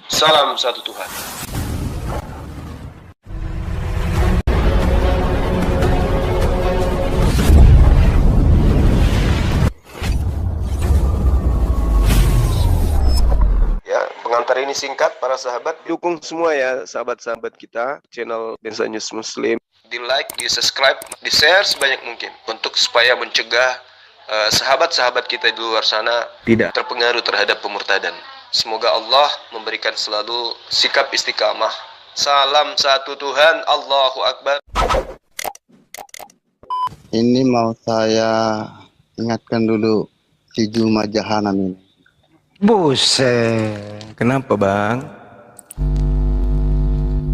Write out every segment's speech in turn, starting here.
Salam satu Tuhan. Ya, pengantar ini singkat para sahabat. Dukung semua ya sahabat-sahabat kita channel Densa News Muslim. Di like, di subscribe, di share sebanyak mungkin untuk supaya mencegah sahabat-sahabat kita di luar sana tidak terpengaruh terhadap pemurtadan. Semoga Allah memberikan selalu sikap istiqamah. Salam satu Tuhan, Allahu Akbar. Ini mau saya ingatkan dulu si Juma Jahanam ini. Buset. Kenapa bang?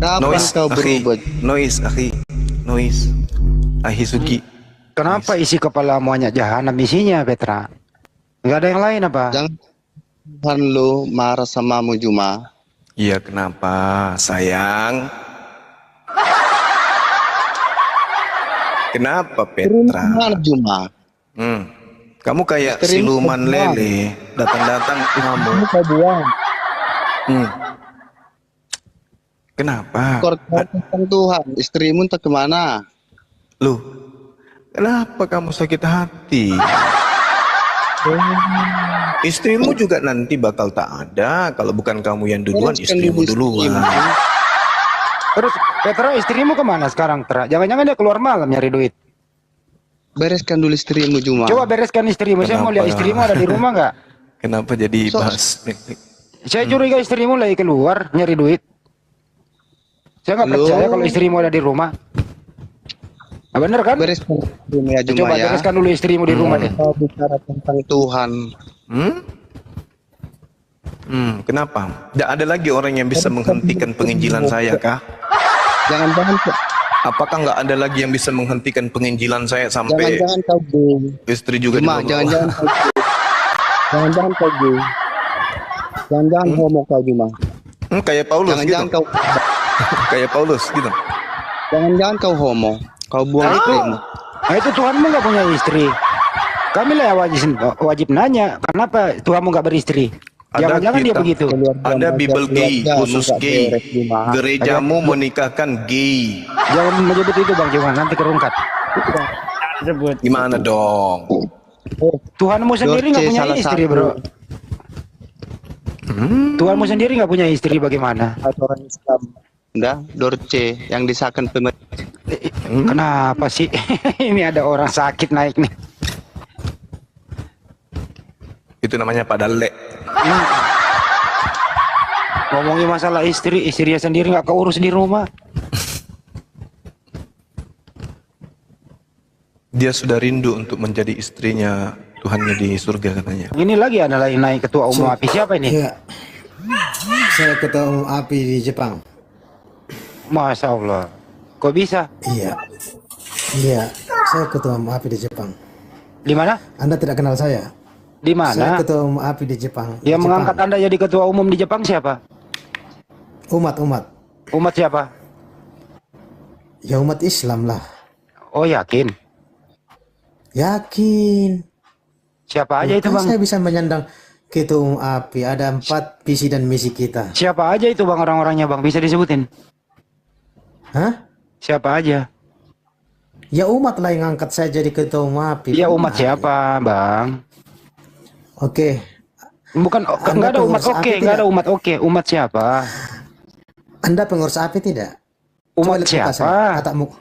Kapan Noise, kau berubah? Noise. Ahisugi. Kenapa isi kepala muanya jahanam isinya, Petra? Enggak ada yang lain apa? Jangan Tuhan lu marah samamu Juma. Iya kenapa sayang? Kenapa Petra? Mana Juma? Kamu kayak siluman lele, datang-datang kamu. Kau buang. Kenapa? Korban Tuhan, istrimu entah kemana? Loh, kenapa kamu sakit hati? Istrimu juga nanti bakal tak ada. Kalau bukan kamu yang duluan, istrimu duluan. Terus Petra, istrimu kemana sekarang, Tra? Jangan-jangan dia keluar malam nyari duit. Bereskan dulu istrimu Juma. Coba bereskan istrimu. Saya mau lihat istrimu ada di rumah nggak? Kenapa jadi bahas? Saya curiga istrimu lagi keluar nyari duit. Saya nggak percaya kalau istrimu ada di rumah. Nah, bener kan? Bereskan istrimu ya Juma Coba ya. bereskan dulu istrimu di rumah deh. Kau bicara tentang Tuhan. Kenapa? Tidak ada lagi orang yang bisa menghentikan penginjilan saya kah? Jangan-jangan Apakah nggak ada lagi yang bisa menghentikan penginjilan saya sampai jangan-jangan kau gay. istri juga Juma, dibawa? jangan-jangan kau gay. Jangan-jangan kau gay. Jangan-jangan homo kau Juma. Kayak Paulus Jangan-jangan gitu. kau Kayak Paulus gitu. jangan-jangan kau homo. Kau buang istrimu. Nah, itu Tuhanmu nggak punya istri. Kami lah yang wajib nanya. Kenapa Tuhanmu nggak beristri? Jangan-jangan dia begitu. Ada Bible gay, khusus gay. Gerejamu menikahkan gay. Jangan menyebut itu Bang Juma, nanti kerungkat. Gimana dong? Tuhanmu sendiri nggak Dorce punya salah istri, satu. bro. Tuhanmu sendiri nggak punya istri, bagaimana? Orang Islam. Udah, Dorce yang disahkan pemerintah. Kenapa sih? Ini ada orang sakit naik nih. Itu namanya padale. Ngomongin masalah istri, istrinya sendiri nggak keurus di rumah. Dia sudah rindu untuk menjadi istrinya Tuhannya di surga katanya. Ini lagi ada lagi naik ketua umum API, siapa ini? Iya. Saya ketua umum API di Jepang. Masya Allah. Kok bisa? Iya. Iya, saya ketua umum API di Jepang. Di mana? Anda tidak kenal saya? Di Saya mana? ketua umum API di Jepang. Yang Di mengangkat Jepang. Anda jadi ketua umum di Jepang siapa? Umat. Umat siapa? Ya umat Islam lah. Oh yakin? Yakin. Siapa aja itu Kan Bang? saya bisa menyandang ketua umum API. Ada 4 visi dan misi kita. Siapa aja itu Bang orang-orangnya Bang? Bisa disebutin? Hah? Siapa aja? Ya umat lah yang angkat saya jadi ketua umum API. Ya umat siapa Bang? Oke. Bukan, nggak ada umat pengurus oke, API nggak ada tidak? umat oke. Umat siapa? Anda pengurus API tidak? Umat Coba lihat muka saya. siapa? Tatap muka.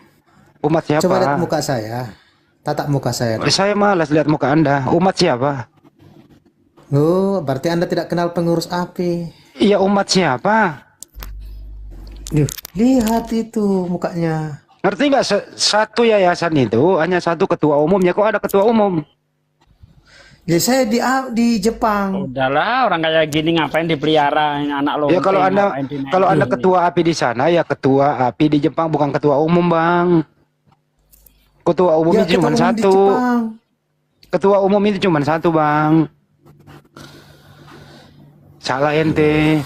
Umat siapa? Coba lihat muka saya. Tatap muka saya. Saya malas lihat muka Anda. Umat siapa? Oh, berarti Anda tidak kenal pengurus API. Iya umat siapa? Duh, lihat itu mukanya. Ngerti nggak satu yayasan itu hanya satu ketua umumnya, kok ada ketua umum? Ya saya di Jepang. Udahlah, orang kayak gini ngapain dipelihara anak lo? Ya kalau anda ketua API di sana ya ketua API di Jepang, bukan ketua umum Bang. Ketua umumnya Ya, cuma ketua umum di satu. Jepang. Ketua umum itu cuma satu Bang. Salah ente.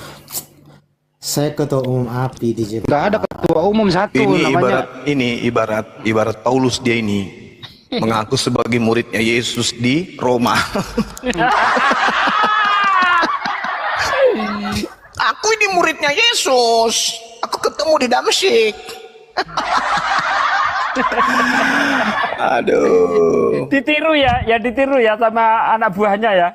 Saya ketua umum API di Jepang. Nggak ada ketua umum satu namanya. Ibarat Paulus dia ini mengaku sebagai muridnya Yesus di Roma. Aku ini muridnya Yesus. Aku ketemu di Damsyik. Aduh. Ditiru ya ditiru ya sama anak buahnya ya.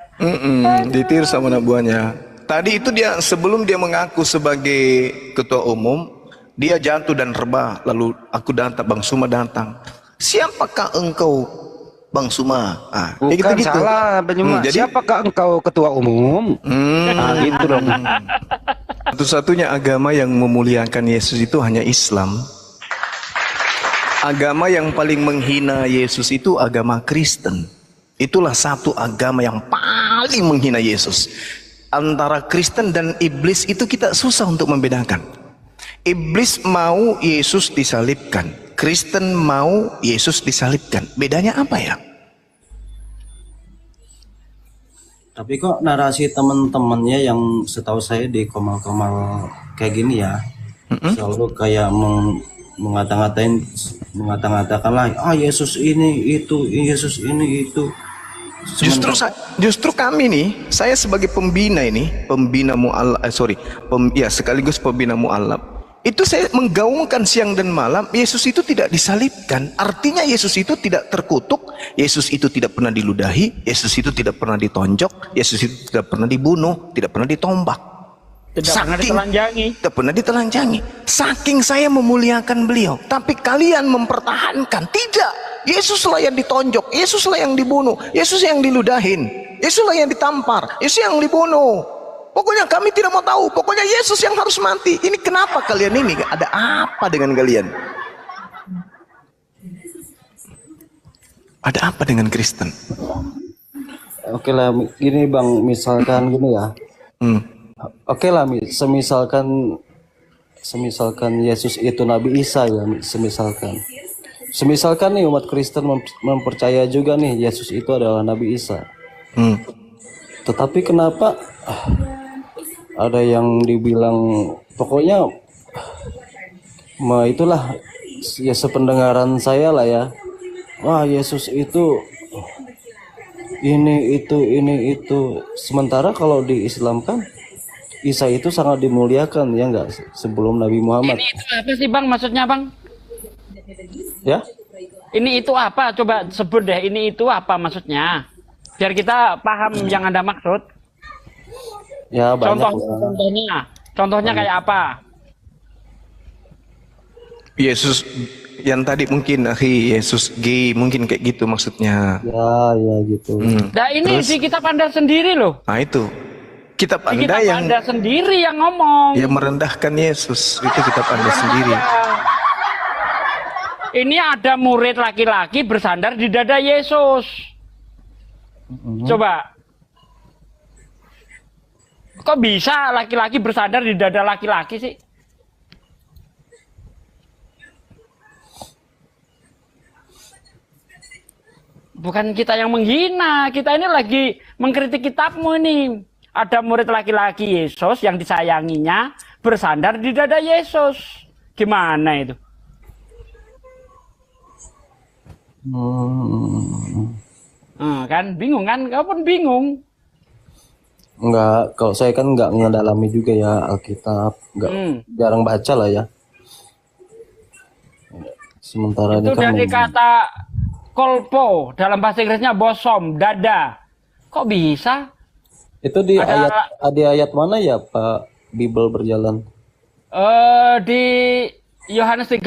Ditiru sama anak buahnya. Tadi itu dia sebelum dia mengaku sebagai ketua umum, dia jatuh dan rebah. Lalu aku datang, Bang Suma datang. Siapakah engkau, Bang Suma? Bukan gitu-gitu. salah, Banyuma. Jadi Siapakah engkau ketua umum? Gitu dong. satu-satunya agama yang memuliakan Yesus itu hanya Islam. Agama yang paling menghina Yesus itu agama Kristen. Itulah satu agama yang paling menghina Yesus. Antara Kristen dan iblis itu kita susah untuk membedakan. Iblis mau Yesus disalibkan, Kristen mau Yesus disalibkan. Bedanya apa ya? Tapi kok narasi teman-temannya yang setahu saya di komal-komal kayak gini ya, selalu kayak mengata-ngatain lah, Yesus ini itu, Yesus ini itu. Justru kami nih, saya sebagai pembina ini, pembina mu'alaf, sekaligus pembina mu'alaf, itu saya menggaungkan siang dan malam, Yesus itu tidak disalibkan. Artinya Yesus itu tidak terkutuk, Yesus itu tidak pernah diludahi, Yesus itu tidak pernah ditonjok, Yesus itu tidak pernah dibunuh, tidak pernah ditombak. Tidak pernah ditelanjangi. Saking saya memuliakan beliau, tapi kalian mempertahankan. Tidak, Yesuslah yang ditonjok, Yesuslah yang dibunuh, Yesus yang diludahin, Yesuslah yang ditampar, Yesus yang dibunuh. Pokoknya kami tidak mau tahu, pokoknya Yesus yang harus mati. Ini kenapa kalian ini? Ada apa dengan kalian? Ada apa dengan Kristen? Oke lah, gini Bang, misalkan gini ya. Oke lah, semisalkan Yesus itu Nabi Isa ya, semisalkan nih umat Kristen mempercaya juga nih Yesus itu adalah Nabi Isa. Tetapi kenapa ada yang dibilang pokoknya itulah ya sependengaran saya lah ya. Wah, Yesus itu ini itu. Sementara kalau di Islam kan Isa itu sangat dimuliakan ya enggak sebelum Nabi Muhammad. Ini itu apa sih Bang maksudnya Bang? Ya? Ini itu apa? Coba sebut deh, ini itu apa maksudnya? Biar kita paham yang Anda maksud. Ya, banyak Contohnya kayak apa? Yesus yang tadi mungkin Yesus gay, mungkin kayak gitu maksudnya. Ya gitu. Nah ini di kitab Anda sendiri loh. Nah itu. Kitab Di Anda kitab yang Anda sendiri yang ngomong. yang merendahkan Yesus. Itu kitab Anda sendiri. Ini ada murid laki-laki bersandar di dada Yesus. Coba. Kok bisa laki-laki bersandar di dada laki-laki sih? Bukan kita yang menghina, kita ini lagi mengkritik kitabmu ini. Ada murid laki-laki Yesus yang disayanginya bersandar di dada Yesus. Gimana itu? Kan bingung kan? Kau pun bingung. Enggak, kalau saya kan enggak ngedalami juga ya Alkitab, enggak jarang baca lah ya. Sementara itu kan dari kata kolpo, dalam bahasa Inggrisnya bosom, dada. Kok bisa? Itu di ayat mana ya Pak Bible berjalan? Di Yohanes 13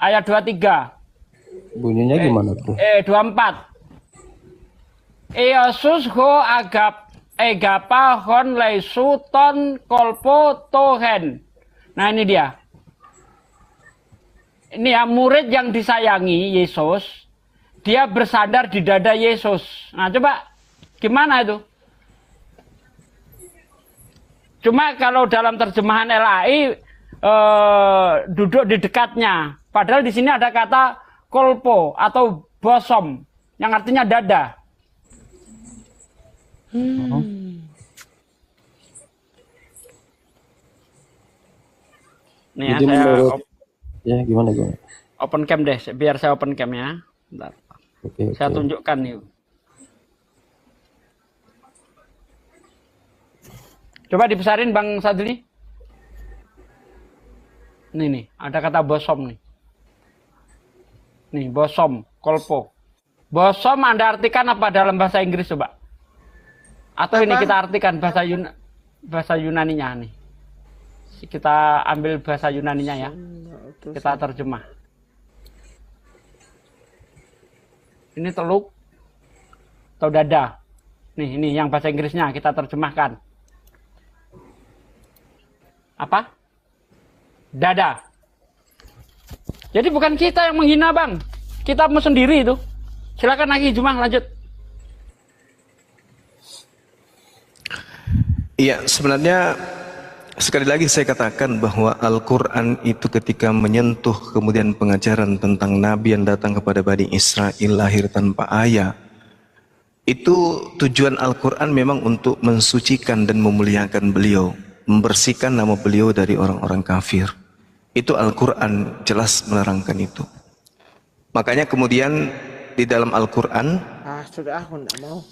ayat 23. Bunyinya gimana tuh? 24. Yesus ho egapa hon leisu ton kolpo tohen. Nah ini dia. Ini ya murid yang disayangi Yesus, dia bersandar di dada Yesus. Nah coba gimana itu? Cuma kalau dalam terjemahan LAI duduk di dekatnya. Padahal di sini ada kata kolpo atau bosom yang artinya dada. Nih ya, Jadi saya ya gimana? Open cam deh, biar saya open cam ya. Bentar. Oke. Saya tunjukkan nih. Coba dibesarin Bang Sadli. Nih, ada kata bosom nih. Nih, bosom, kolpo. Bosom Anda artikan apa dalam bahasa Inggris coba? Atau ini kita artikan bahasa Yunaninya nih. Kita ambil bahasa Yunaninya ya. Kita terjemah. Ini teluk atau dada. Nih, ini yang bahasa Inggrisnya kita terjemahkan. Apa? Dada. Jadi bukan kita yang menghina Bang. Kitabmu sendiri itu. Silakan lagi Jumah lanjut. Iya, sebenarnya sekali lagi saya katakan bahwa Al-Quran itu ketika menyentuh kemudian pengajaran tentang Nabi yang datang kepada Bani Israel lahir tanpa ayah. Itu tujuan Al-Quran memang untuk mensucikan dan memuliakan beliau. Membersihkan nama beliau dari orang-orang kafir. Itu Al-Quran jelas menerangkan itu. Makanya kemudian di dalam Al-Quran sudah aku enggak mau.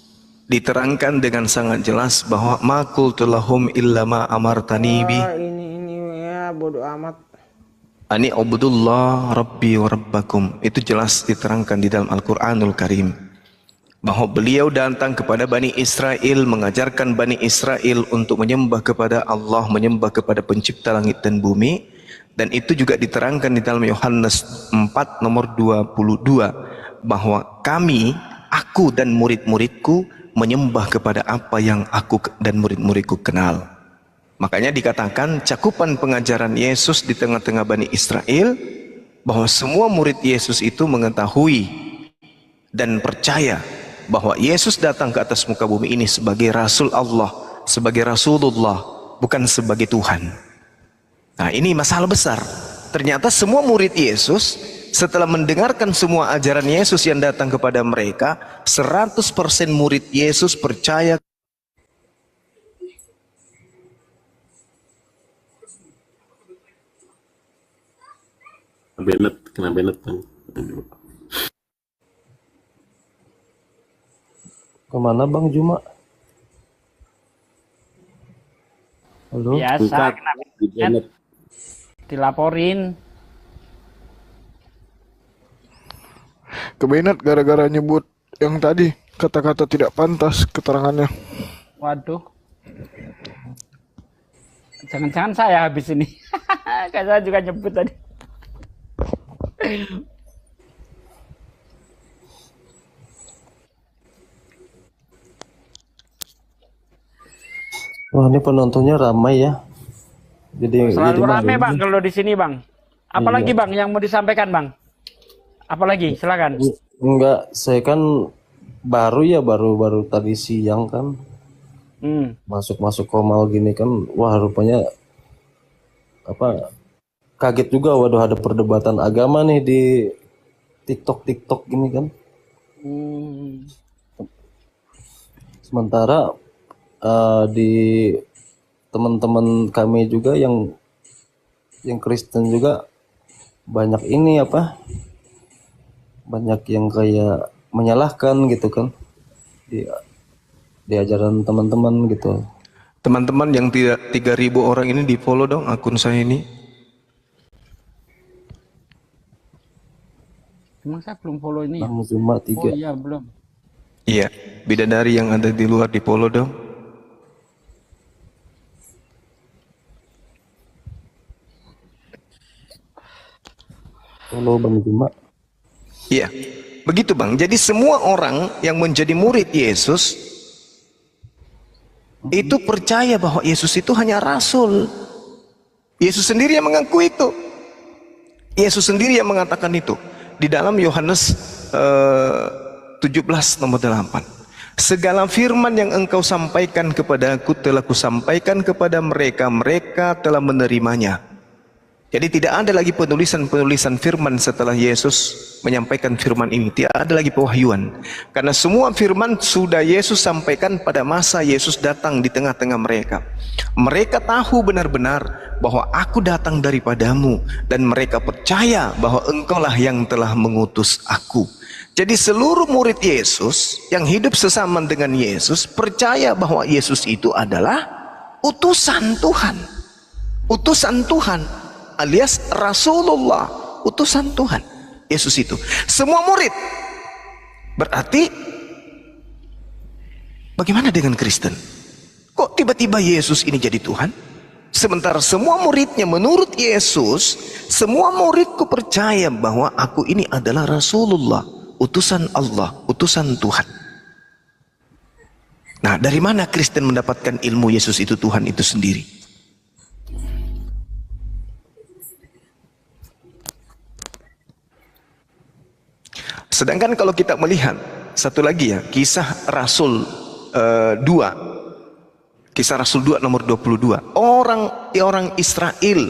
Diterangkan dengan sangat jelas bahwa ma qultu lahum illa ma amartani bi. Ini ya bodoh amat. Ani ubudullah rabbi wa rabbakum. Itu jelas diterangkan di dalam Al-Qur'anul Karim. Bahwa beliau datang kepada Bani Israel, mengajarkan Bani Israel untuk menyembah kepada Allah, menyembah kepada pencipta langit dan bumi. Dan itu juga diterangkan di dalam Yohanes 4 nomor 22. Bahwa kami, aku dan murid-muridku menyembah kepada apa yang aku dan murid-muridku kenal. Makanya dikatakan cakupan pengajaran Yesus di tengah-tengah Bani Israel, bahwa semua murid Yesus itu mengetahui dan percaya bahwa Yesus datang ke atas muka bumi ini sebagai Rasul Allah, sebagai Rasulullah, bukan sebagai Tuhan. Nah, ini masalah besar. Ternyata semua murid Yesus setelah mendengarkan semua ajaran Yesus yang datang kepada mereka, 100% murid Yesus percaya. Kena Bennett kan. Kemana Bang Juma? Halo? Biasa, kena Bennett. Dilaporin. Ke Bennett gara-gara nyebut yang tadi kata-kata tidak pantas keterangannya. Waduh. Jangan-jangan saya habis ini. Kayak saya juga nyebut tadi. Wah, ini penontonnya ramai ya. Jadi selalu ramai Bang kalau di sini Bang. Apalagi Bang yang mau disampaikan Bang? Apalagi silakan. Enggak, saya kan baru tadi siang kan. Masuk komal gini kan. Wah, rupanya kaget juga, waduh ada perdebatan agama nih di TikTok gini kan. Sementara di teman-teman kami juga yang Kristen juga banyak ini banyak yang kayak menyalahkan gitu kan di ajaran teman-teman gitu. Teman-teman yang 3.000 orang ini di follow dong akun saya ini. Emang saya belum follow ini. Cuma 3. Oh iya belum. Iya, bidadari yang ada di luar di follow dong. Follow Bang Juma. Iya, begitu Bang. Jadi semua orang yang menjadi murid Yesus itu percaya bahwa Yesus itu hanya Rasul. Yesus sendiri yang mengaku itu. Yesus sendiri yang mengatakan itu. Di dalam Yohanes 17 nomor 8. Segala firman yang engkau sampaikan kepadaku telah kusampaikan kepada mereka. Mereka telah menerimanya. Jadi tidak ada lagi penulisan firman setelah Yesus menyampaikan firman ini. Tidak ada lagi pewahyuan. Karena semua firman sudah Yesus sampaikan pada masa Yesus datang di tengah-tengah mereka. Mereka tahu benar-benar bahwa aku datang daripadamu. Dan mereka percaya bahwa engkaulah yang telah mengutus aku. Jadi seluruh murid Yesus yang hidup sesama dengan Yesus percaya bahwa Yesus itu adalah utusan Tuhan. Utusan Tuhan alias Rasulullah, utusan Tuhan. Yesus itu semua murid. Berarti bagaimana dengan Kristen? Kok tiba-tiba Yesus ini jadi Tuhan? Sementara semua muridnya menurut Yesus, semua muridku percaya bahwa aku ini adalah Rasulullah, utusan Allah, utusan Tuhan. Nah, dari mana Kristen mendapatkan ilmu Yesus itu Tuhan itu sendiri? Sedangkan kalau kita melihat satu lagi ya, kisah Rasul 2, kisah Rasul 2 nomor 22. Orang Israel,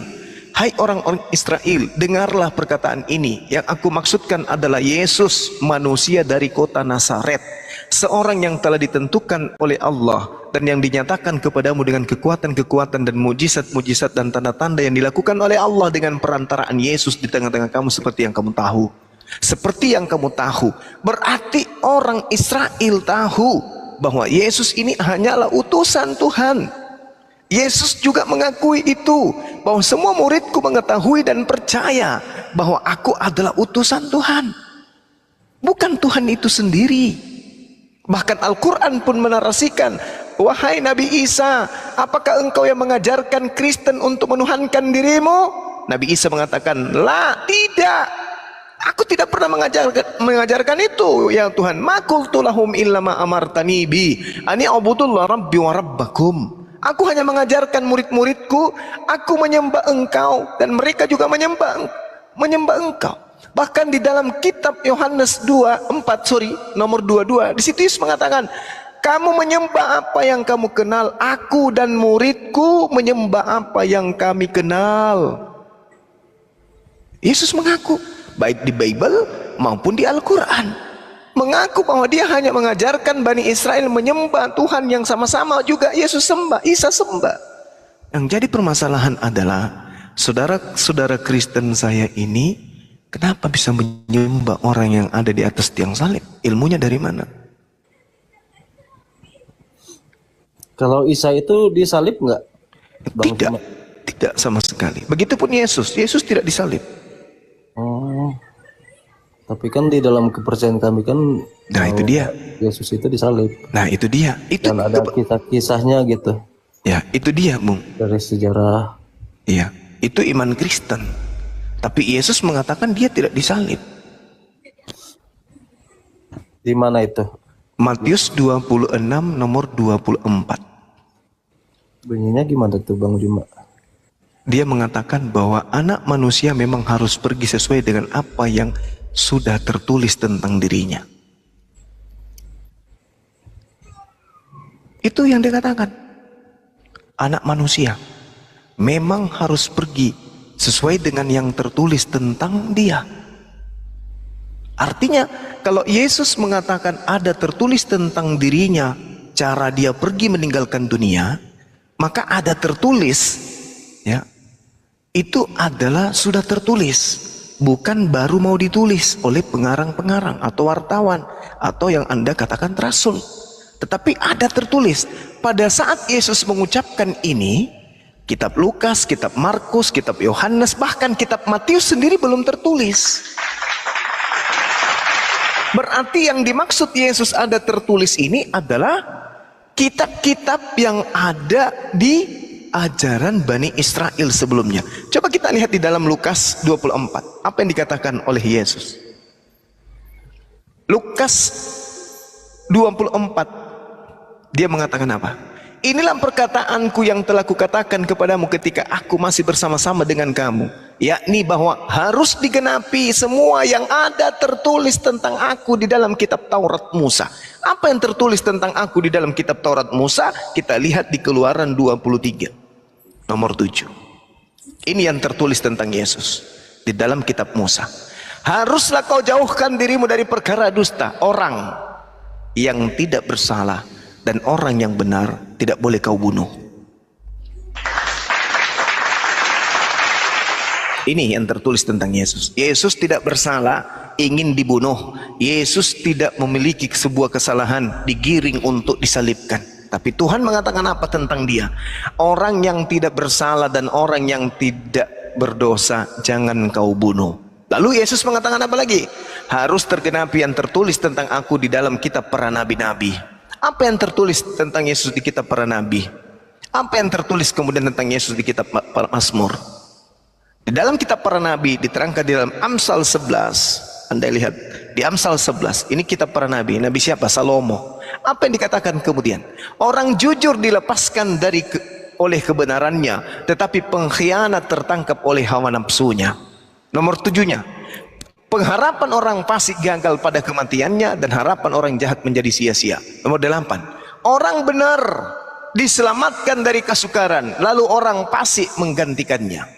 hai orang-orang Israel, dengarlah perkataan ini. Yang aku maksudkan adalah Yesus, manusia dari kota Nazaret, seorang yang telah ditentukan oleh Allah dan yang dinyatakan kepadamu dengan kekuatan-kekuatan dan mujizat-mujizat dan tanda-tanda yang dilakukan oleh Allah dengan perantaraan Yesus di tengah-tengah kamu seperti yang kamu tahu. Seperti yang kamu tahu, berarti orang Israel tahu bahwa Yesus ini hanyalah utusan Tuhan. Yesus juga mengakui itu, bahwa semua muridku mengetahui dan percaya bahwa aku adalah utusan Tuhan, bukan Tuhan itu sendiri. Bahkan Al-Quran pun menarasikan, wahai Nabi Isa, apakah engkau yang mengajarkan Kristen untuk menuhankan dirimu? Nabi Isa mengatakan, la, tidak. Aku tidak pernah mengajarkan itu ya Tuhan. Ma qultu lahum illa ma amartani bi ani ubudullah rabbi wa rabbakum. Aku hanya mengajarkan murid-muridku, aku menyembah engkau dan mereka juga menyembah engkau. Bahkan di dalam kitab Yohanes 4 nomor 22, di situ Yesus mengatakan, kamu menyembah apa yang kamu kenal, aku dan muridku menyembah apa yang kami kenal. Yesus mengaku baik di Bible maupun di Al-Quran, mengaku bahwa dia hanya mengajarkan Bani Israel menyembah Tuhan yang sama-sama juga Yesus sembah, Isa sembah. Yang jadi permasalahan adalah saudara-saudara Kristen saya ini kenapa bisa menyembah orang yang ada di atas tiang salib? Ilmunya dari mana? Kalau Isa itu disalib nggak? Tidak sama sekali. Begitupun Yesus tidak disalib. Oh, tapi kan di dalam kepercayaan kami kan, nah itu dia, Yesus itu disalib. Nah itu dia, itu dan ada kisah-kisahnya gitu. Ya itu dia, Bung. Dari sejarah. Iya, itu iman Kristen. Tapi Yesus mengatakan dia tidak disalib. Di mana itu? Matius 26 nomor 24. Bunyinya gimana tuh Bang Juma? Dia mengatakan bahwa anak manusia memang harus pergi sesuai dengan apa yang sudah tertulis tentang dirinya. Itu yang dikatakan. Anak manusia memang harus pergi sesuai dengan yang tertulis tentang dia. Artinya kalau Yesus mengatakan ada tertulis tentang dirinya cara dia pergi meninggalkan dunia, maka ada tertulis, ya, itu adalah sudah tertulis, bukan baru mau ditulis oleh pengarang-pengarang atau wartawan atau yang Anda katakan rasul, tetapi ada tertulis. Pada saat Yesus mengucapkan ini, kitab Lukas, kitab Markus, kitab Yohanes, bahkan kitab Matius sendiri belum tertulis. Berarti yang dimaksud Yesus ada tertulis ini adalah kitab-kitab yang ada di ajaran Bani Israel sebelumnya. Coba kita lihat di dalam Lukas 24. Apa yang dikatakan oleh Yesus? Lukas 24. Dia mengatakan apa? Inilah perkataanku yang telah kukatakan kepadamu ketika aku masih bersama-sama dengan kamu, yakni bahwa harus digenapi semua yang ada tertulis tentang aku di dalam kitab Taurat Musa. Apa yang tertulis tentang aku di dalam kitab Taurat Musa? Kita lihat di Keluaran 23 nomor 7. Ini yang tertulis tentang Yesus di dalam kitab Musa. Haruslah kau jauhkan dirimu dari perkara dusta, orang yang tidak bersalah, dan orang yang benar tidak boleh kau bunuh. Ini yang tertulis tentang Yesus. Yesus tidak bersalah, ingin dibunuh. Yesus tidak memiliki sebuah kesalahan, digiring untuk disalibkan. Tapi Tuhan mengatakan apa tentang dia? Orang yang tidak bersalah dan orang yang tidak berdosa jangan kau bunuh. Lalu Yesus mengatakan apa lagi? Harus tergenapi yang tertulis tentang aku di dalam kitab para nabi-nabi. Apa yang tertulis tentang Yesus di kitab para nabi? Apa yang tertulis kemudian tentang Yesus di kitab Mazmur? Di dalam kitab para nabi diterangkan di dalam Amsal 11. Anda lihat di Amsal 11, ini kitab para nabi. Nabi siapa? Salomo. Apa yang dikatakan kemudian? Orang jujur dilepaskan oleh kebenarannya, tetapi pengkhianat tertangkap oleh hawa nafsunya. Nomor 7-nya, pengharapan orang fasik gagal pada kematiannya dan harapan orang jahat menjadi sia-sia. Nomor 8, orang benar diselamatkan dari kesukaran, lalu orang fasik menggantikannya.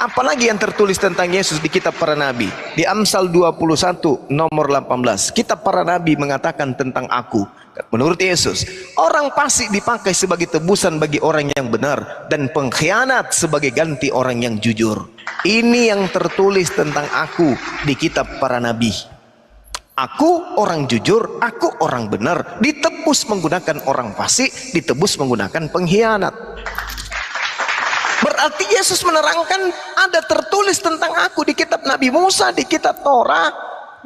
Apalagi yang tertulis tentang Yesus di kitab para nabi? Di Amsal 21 nomor 18, kitab para nabi mengatakan tentang aku. Menurut Yesus, orang fasik dipakai sebagai tebusan bagi orang yang benar dan pengkhianat sebagai ganti orang yang jujur. Ini yang tertulis tentang aku di kitab para nabi. Aku orang jujur, aku orang benar, ditebus menggunakan orang fasik, ditebus menggunakan pengkhianat. Berarti Yesus menerangkan ada tertulis tentang aku di kitab Nabi Musa, di kitab Torah,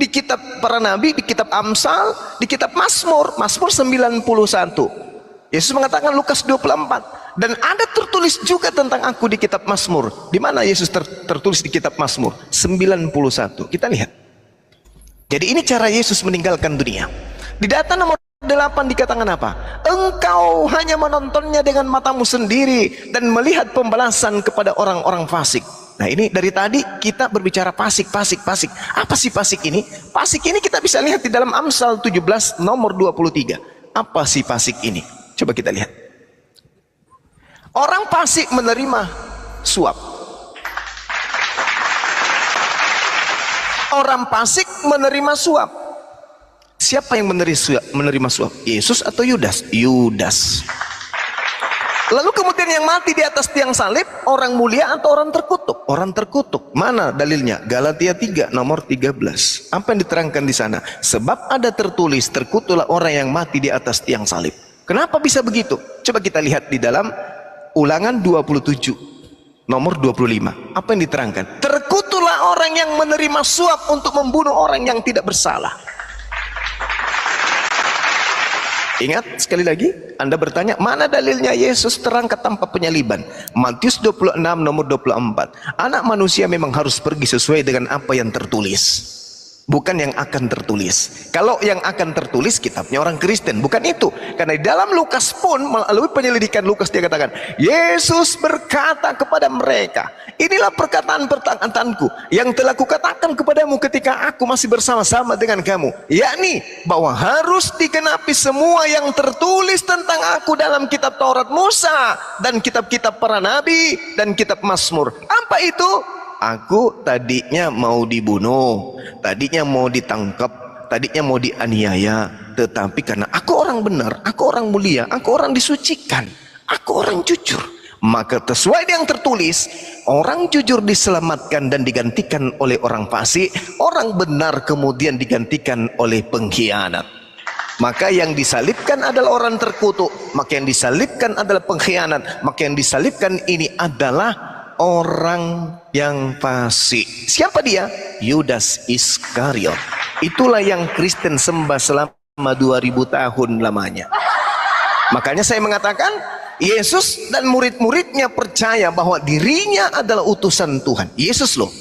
di kitab para nabi, di kitab Amsal, di kitab Mazmur, Mazmur 91. Yesus mengatakan Lukas 24. Dan ada tertulis juga tentang aku di kitab Mazmur. Di mana Yesus tertulis di kitab Mazmur? 91. Kita lihat. Jadi ini cara Yesus meninggalkan dunia. Di data nomor 8 dikatakan apa? Engkau hanya menontonnya dengan matamu sendiri dan melihat pembalasan kepada orang-orang fasik. Nah ini dari tadi kita berbicara fasik. Apa sih fasik ini? Fasik ini kita bisa lihat di dalam Amsal 17 nomor 23. Apa sih fasik ini? Coba kita lihat. Orang fasik menerima suap. Orang fasik menerima suap. Siapa yang menerima suap? Yesus atau Yudas? Yudas. Lalu kemudian yang mati di atas tiang salib, orang mulia atau orang terkutuk? Orang terkutuk. Mana dalilnya? Galatia 3 nomor 13. Apa yang diterangkan di sana? Sebab ada tertulis, terkutuklah orang yang mati di atas tiang salib. Kenapa bisa begitu? Coba kita lihat di dalam Ulangan 27 nomor 25. Apa yang diterangkan? Terkutuklah orang yang menerima suap untuk membunuh orang yang tidak bersalah. Ingat sekali lagi, Anda bertanya, mana dalilnya Yesus terangkat tanpa penyaliban? Matius 26 nomor 24. Anak manusia memang harus pergi sesuai dengan apa yang tertulis, bukan yang akan tertulis. Kalau yang akan tertulis kitabnya orang Kristen, bukan itu. Karena di dalam Lukas pun melalui penyelidikan Lukas dia katakan, Yesus berkata kepada mereka, inilah perkataan-perkataanku yang telah kukatakan kepadamu ketika aku masih bersama-sama dengan kamu, yakni bahwa harus digenapi semua yang tertulis tentang aku dalam kitab Taurat Musa dan kitab-kitab para nabi dan kitab Mazmur. Apa itu? Aku tadinya mau dibunuh, tadinya mau ditangkap, tadinya mau dianiaya, tetapi karena aku orang benar, aku orang mulia, aku orang disucikan, aku orang jujur, maka sesuai yang tertulis, orang jujur diselamatkan dan digantikan oleh orang fasik, orang benar kemudian digantikan oleh pengkhianat. Maka yang disalibkan adalah orang terkutuk, maka yang disalibkan adalah pengkhianat, maka yang disalibkan ini adalah orang yang fasik. Siapa dia? Yudas Iskariot. Itulah yang Kristen sembah selama 2000 tahun lamanya. Makanya saya mengatakan Yesus dan murid-muridnya percaya bahwa dirinya adalah utusan Tuhan. Yesus loh.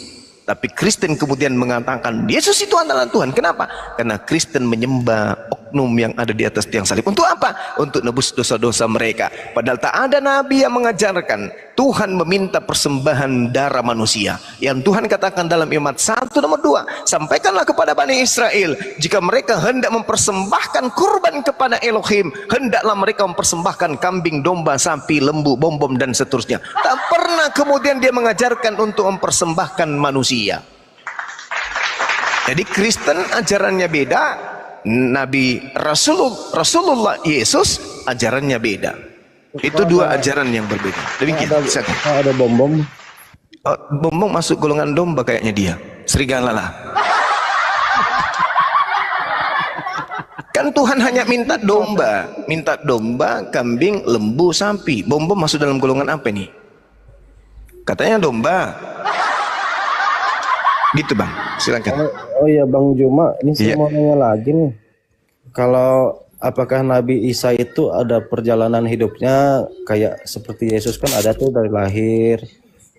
Tapi Kristen kemudian mengatakan Yesus itu adalah Tuhan. Kenapa? Karena Kristen menyembah oknum yang ada di atas tiang salib. Untuk apa? Untuk nebus dosa-dosa mereka. Padahal tak ada nabi yang mengajarkan Tuhan meminta persembahan darah manusia. Yang Tuhan katakan dalam Imamat 1 nomor 2, sampaikanlah kepada Bani Israel, jika mereka hendak mempersembahkan kurban kepada Elohim, hendaklah mereka mempersembahkan kambing, domba, sapi, lembu, bom-bom dan seterusnya. Tak pernah kemudian dia mengajarkan untuk mempersembahkan manusia. Jadi Kristen ajarannya beda, Nabi Rasulullah Yesus ajarannya beda. Itu dua ajaran yang berbeda. Demikian. Ada bom-bom. Bom-bom masuk golongan domba kayaknya dia. Serigala lah. Kan Tuhan hanya minta domba, kambing, lembu, sapi. Bombo masuk dalam golongan apa nih? Katanya domba. Gitu Bang, silakan. Oh iya Bang Juma, ini saya Iya. mau nanya lagi nih. Kalau apakah Nabi Isa itu ada perjalanan hidupnya kayak seperti Yesus, kan ada tuh dari lahir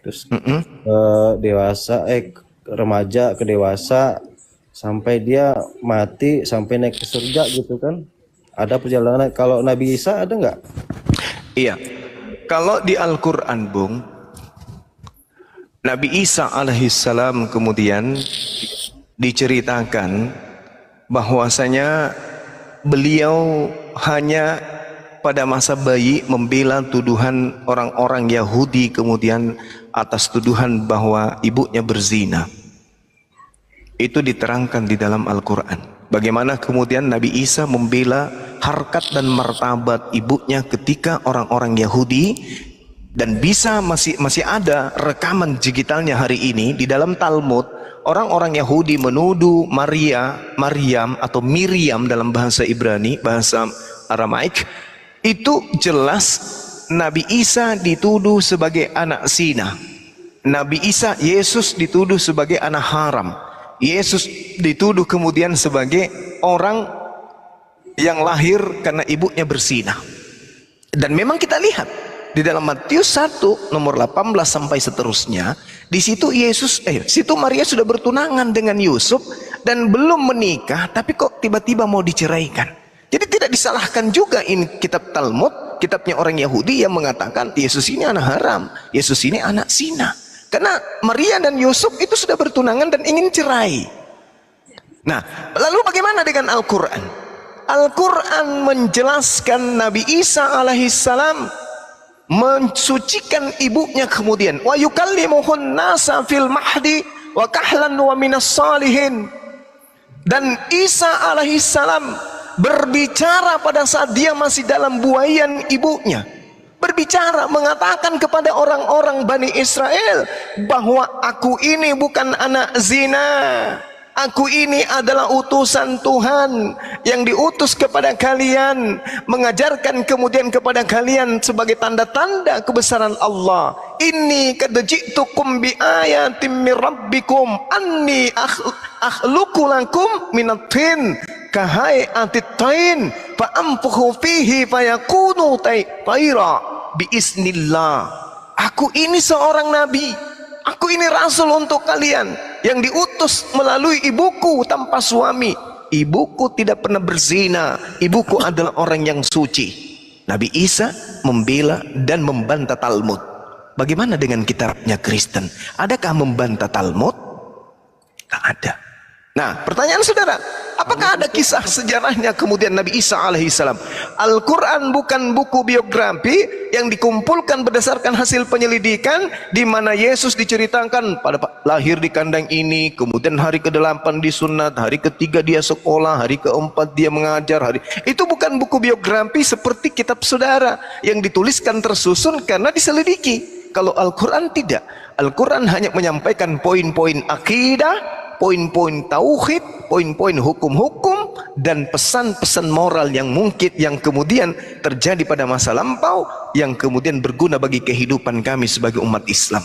terus dewasa, remaja ke dewasa sampai dia mati sampai naik ke surga gitu kan? Ada perjalanan. Kalau Nabi Isa ada nggak? Iya. Kalau di Al-Qur'an, Bung, Nabi Isa alaihissalam kemudian diceritakan bahwasanya beliau hanya pada masa bayi membela tuduhan orang-orang Yahudi kemudian atas tuduhan bahwa ibunya berzina. Itu diterangkan di dalam Al-Quran. Bagaimana kemudian Nabi Isa membela harkat dan martabat ibunya ketika orang-orang Yahudi, dan bisa masih ada rekaman digitalnya hari ini di dalam Talmud. Orang-orang Yahudi menuduh Maryam atau Miriam dalam bahasa Ibrani, bahasa Aramaik, itu jelas Nabi Isa dituduh sebagai anak zina. Nabi Isa, Yesus dituduh sebagai anak haram. Yesus dituduh kemudian sebagai orang yang lahir karena ibunya berzina. Dan memang kita lihat di dalam Matius 1 nomor 18 sampai seterusnya, di situ situ Maria sudah bertunangan dengan Yusuf dan belum menikah, tapi kok tiba-tiba mau diceraikan. Jadi tidak disalahkan juga ini kitab Talmud, kitabnya orang Yahudi yang mengatakan Yesus ini anak haram, Yesus ini anak zina. Karena Maria dan Yusuf itu sudah bertunangan dan ingin cerai. Nah, lalu bagaimana dengan Al-Quran? Al-Quran menjelaskan Nabi Isa alaihissalam mensucikan ibunya kemudian. Wa yukallimuhun nasa fil mahdi wa kahlan wa minas salihin. Dan Isa alaihissalam berbicara pada saat dia masih dalam buayan ibunya. Berbicara, mengatakan kepada orang-orang Bani Israel bahwa aku ini bukan anak zina, aku ini adalah utusan Tuhan yang diutus kepada kalian, mengajarkan kemudian kepada kalian sebagai tanda-tanda kebesaran Allah. Inni qad ji'tukum bi ayatin mir rabbikum anni akhluqu lakum minat tin kahai'atit tain fa amfuhu fihi fayakunu tayra biiznillah. Aku ini seorang nabi, aku ini rasul untuk kalian yang diutus melalui ibuku tanpa suami. Ibuku tidak pernah berzina, ibuku adalah orang yang suci. Nabi Isa membela dan membantah Talmud. Bagaimana dengan kitabnya Kristen? Adakah membantah Talmud? Tak ada. Nah, pertanyaan saudara, apakah ada kisah sejarahnya kemudian Nabi Isa alaihissalam? Al-Quran bukan buku biografi yang dikumpulkan berdasarkan hasil penyelidikan, di mana Yesus diceritakan pada lahir di kandang ini, kemudian hari ke-8 disunat, hari ke-3 dia sekolah, hari ke-4 dia mengajar, itu bukan buku biografi seperti kitab saudara yang dituliskan tersusun karena diselidiki. Kalau Al-Quran tidak. Al-Quran hanya menyampaikan poin-poin akidah, poin-poin tauhid, poin-poin hukum-hukum, dan pesan-pesan moral yang mungkin yang kemudian terjadi pada masa lampau yang kemudian berguna bagi kehidupan kami sebagai umat Islam.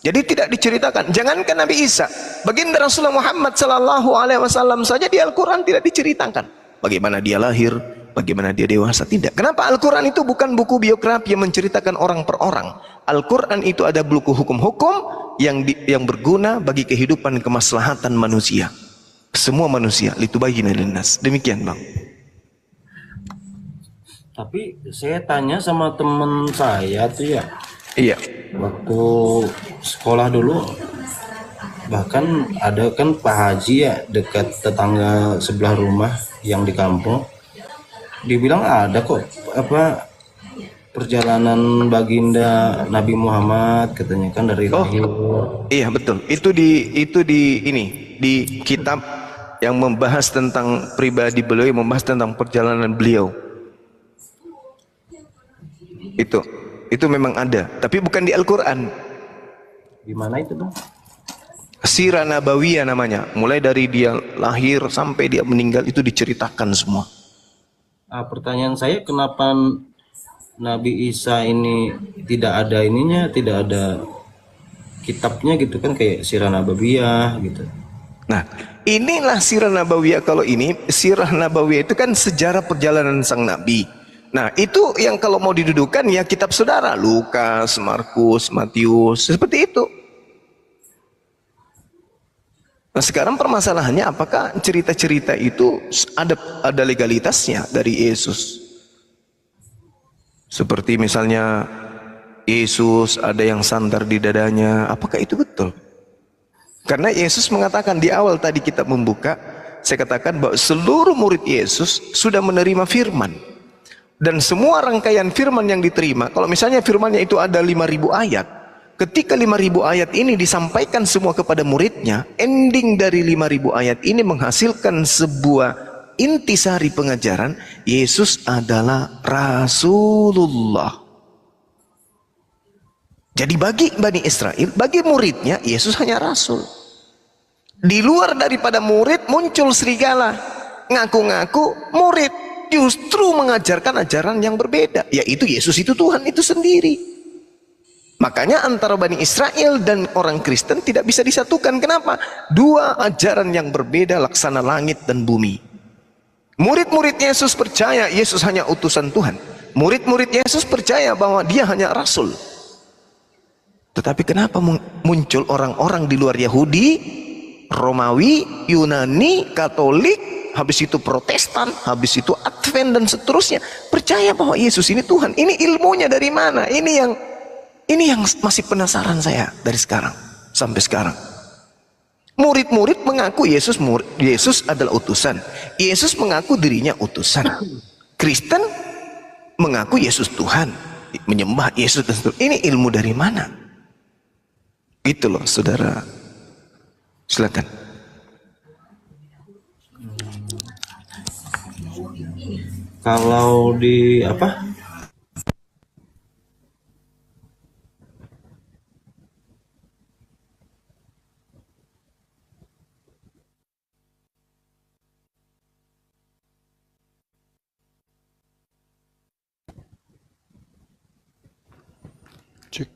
Jadi tidak diceritakan. Jangankan Nabi Isa, baginda Rasulullah Muhammad sallallahu alaihi wasallam saja di Al-Quran tidak diceritakan bagaimana dia lahir, bagaimana dia dewasa, tidak. Kenapa? Al-Quran itu bukan buku biografi yang menceritakan orang per orang. Al-Quran itu ada buku hukum-hukum yang berguna bagi kehidupan kemaslahatan manusia, semua manusia, litubayyina linnas. Demikian Bang. Tapi saya tanya sama temen saya tuh ya, Iya. waktu sekolah dulu, bahkan ada kan Pak Haji ya, dekat tetangga sebelah rumah yang di kampung, dibilang ada kok perjalanan baginda Nabi Muhammad, katanya kan dari lahir. Iya betul. Itu di kitab yang membahas tentang pribadi beliau, yang membahas tentang perjalanan beliau. Itu memang ada, tapi bukan di Al-Quran. Di mana itu Bang? Sirah Nabawiyah namanya. Mulai dari dia lahir sampai dia meninggal itu diceritakan semua. Pertanyaan saya, kenapa Nabi Isa ini tidak ada ininya, tidak ada kitabnya gitu kan, kayak Sirah Nabawiyah gitu. Nah, inilah Sirah Nabawiyah. Kalau ini Sirah Nabawiyah itu kan sejarah perjalanan sang nabi. Nah, itu yang kalau mau didudukan ya kitab saudara, Lukas, Markus, Matius, seperti itu. Nah, sekarang permasalahannya apakah cerita-cerita itu ada legalitasnya dari Yesus? Seperti misalnya Yesus ada yang sandar di dadanya, apakah itu betul? Karena Yesus mengatakan di awal tadi kita membuka, saya katakan bahwa seluruh murid Yesus sudah menerima firman. Dan semua rangkaian firman yang diterima, kalau misalnya firmannya itu ada 5.000 ayat, ketika 5.000 ayat ini disampaikan semua kepada muridnya, ending dari 5.000 ayat ini menghasilkan sebuah intisari pengajaran, Yesus adalah Rasulullah. Jadi bagi Bani Israel, bagi muridnya, Yesus hanya Rasul. Di luar daripada murid muncul serigala, ngaku-ngaku murid, justru mengajarkan ajaran yang berbeda, yaitu Yesus itu Tuhan itu sendiri. Makanya antara Bani Israel dan orang Kristen tidak bisa disatukan. Kenapa? Dua ajaran yang berbeda laksana langit dan bumi. Murid-murid Yesus percaya Yesus hanya utusan Tuhan. Murid-murid Yesus percaya bahwa dia hanya Rasul. Tetapi kenapa muncul orang-orang di luar Yahudi, Romawi, Yunani, Katolik, habis itu Protestan, habis itu Advent dan seterusnya, percaya bahwa Yesus ini Tuhan. Ini ilmunya dari mana? Ini yang masih penasaran saya dari sekarang sampai sekarang. Murid-murid mengaku Yesus adalah utusan. Yesus mengaku dirinya utusan. Kristen mengaku Yesus Tuhan, menyembah Yesus dan seterusnya. Ini ilmu dari mana? Gitu loh, saudara. Silakan. Kalau di apa? Cek.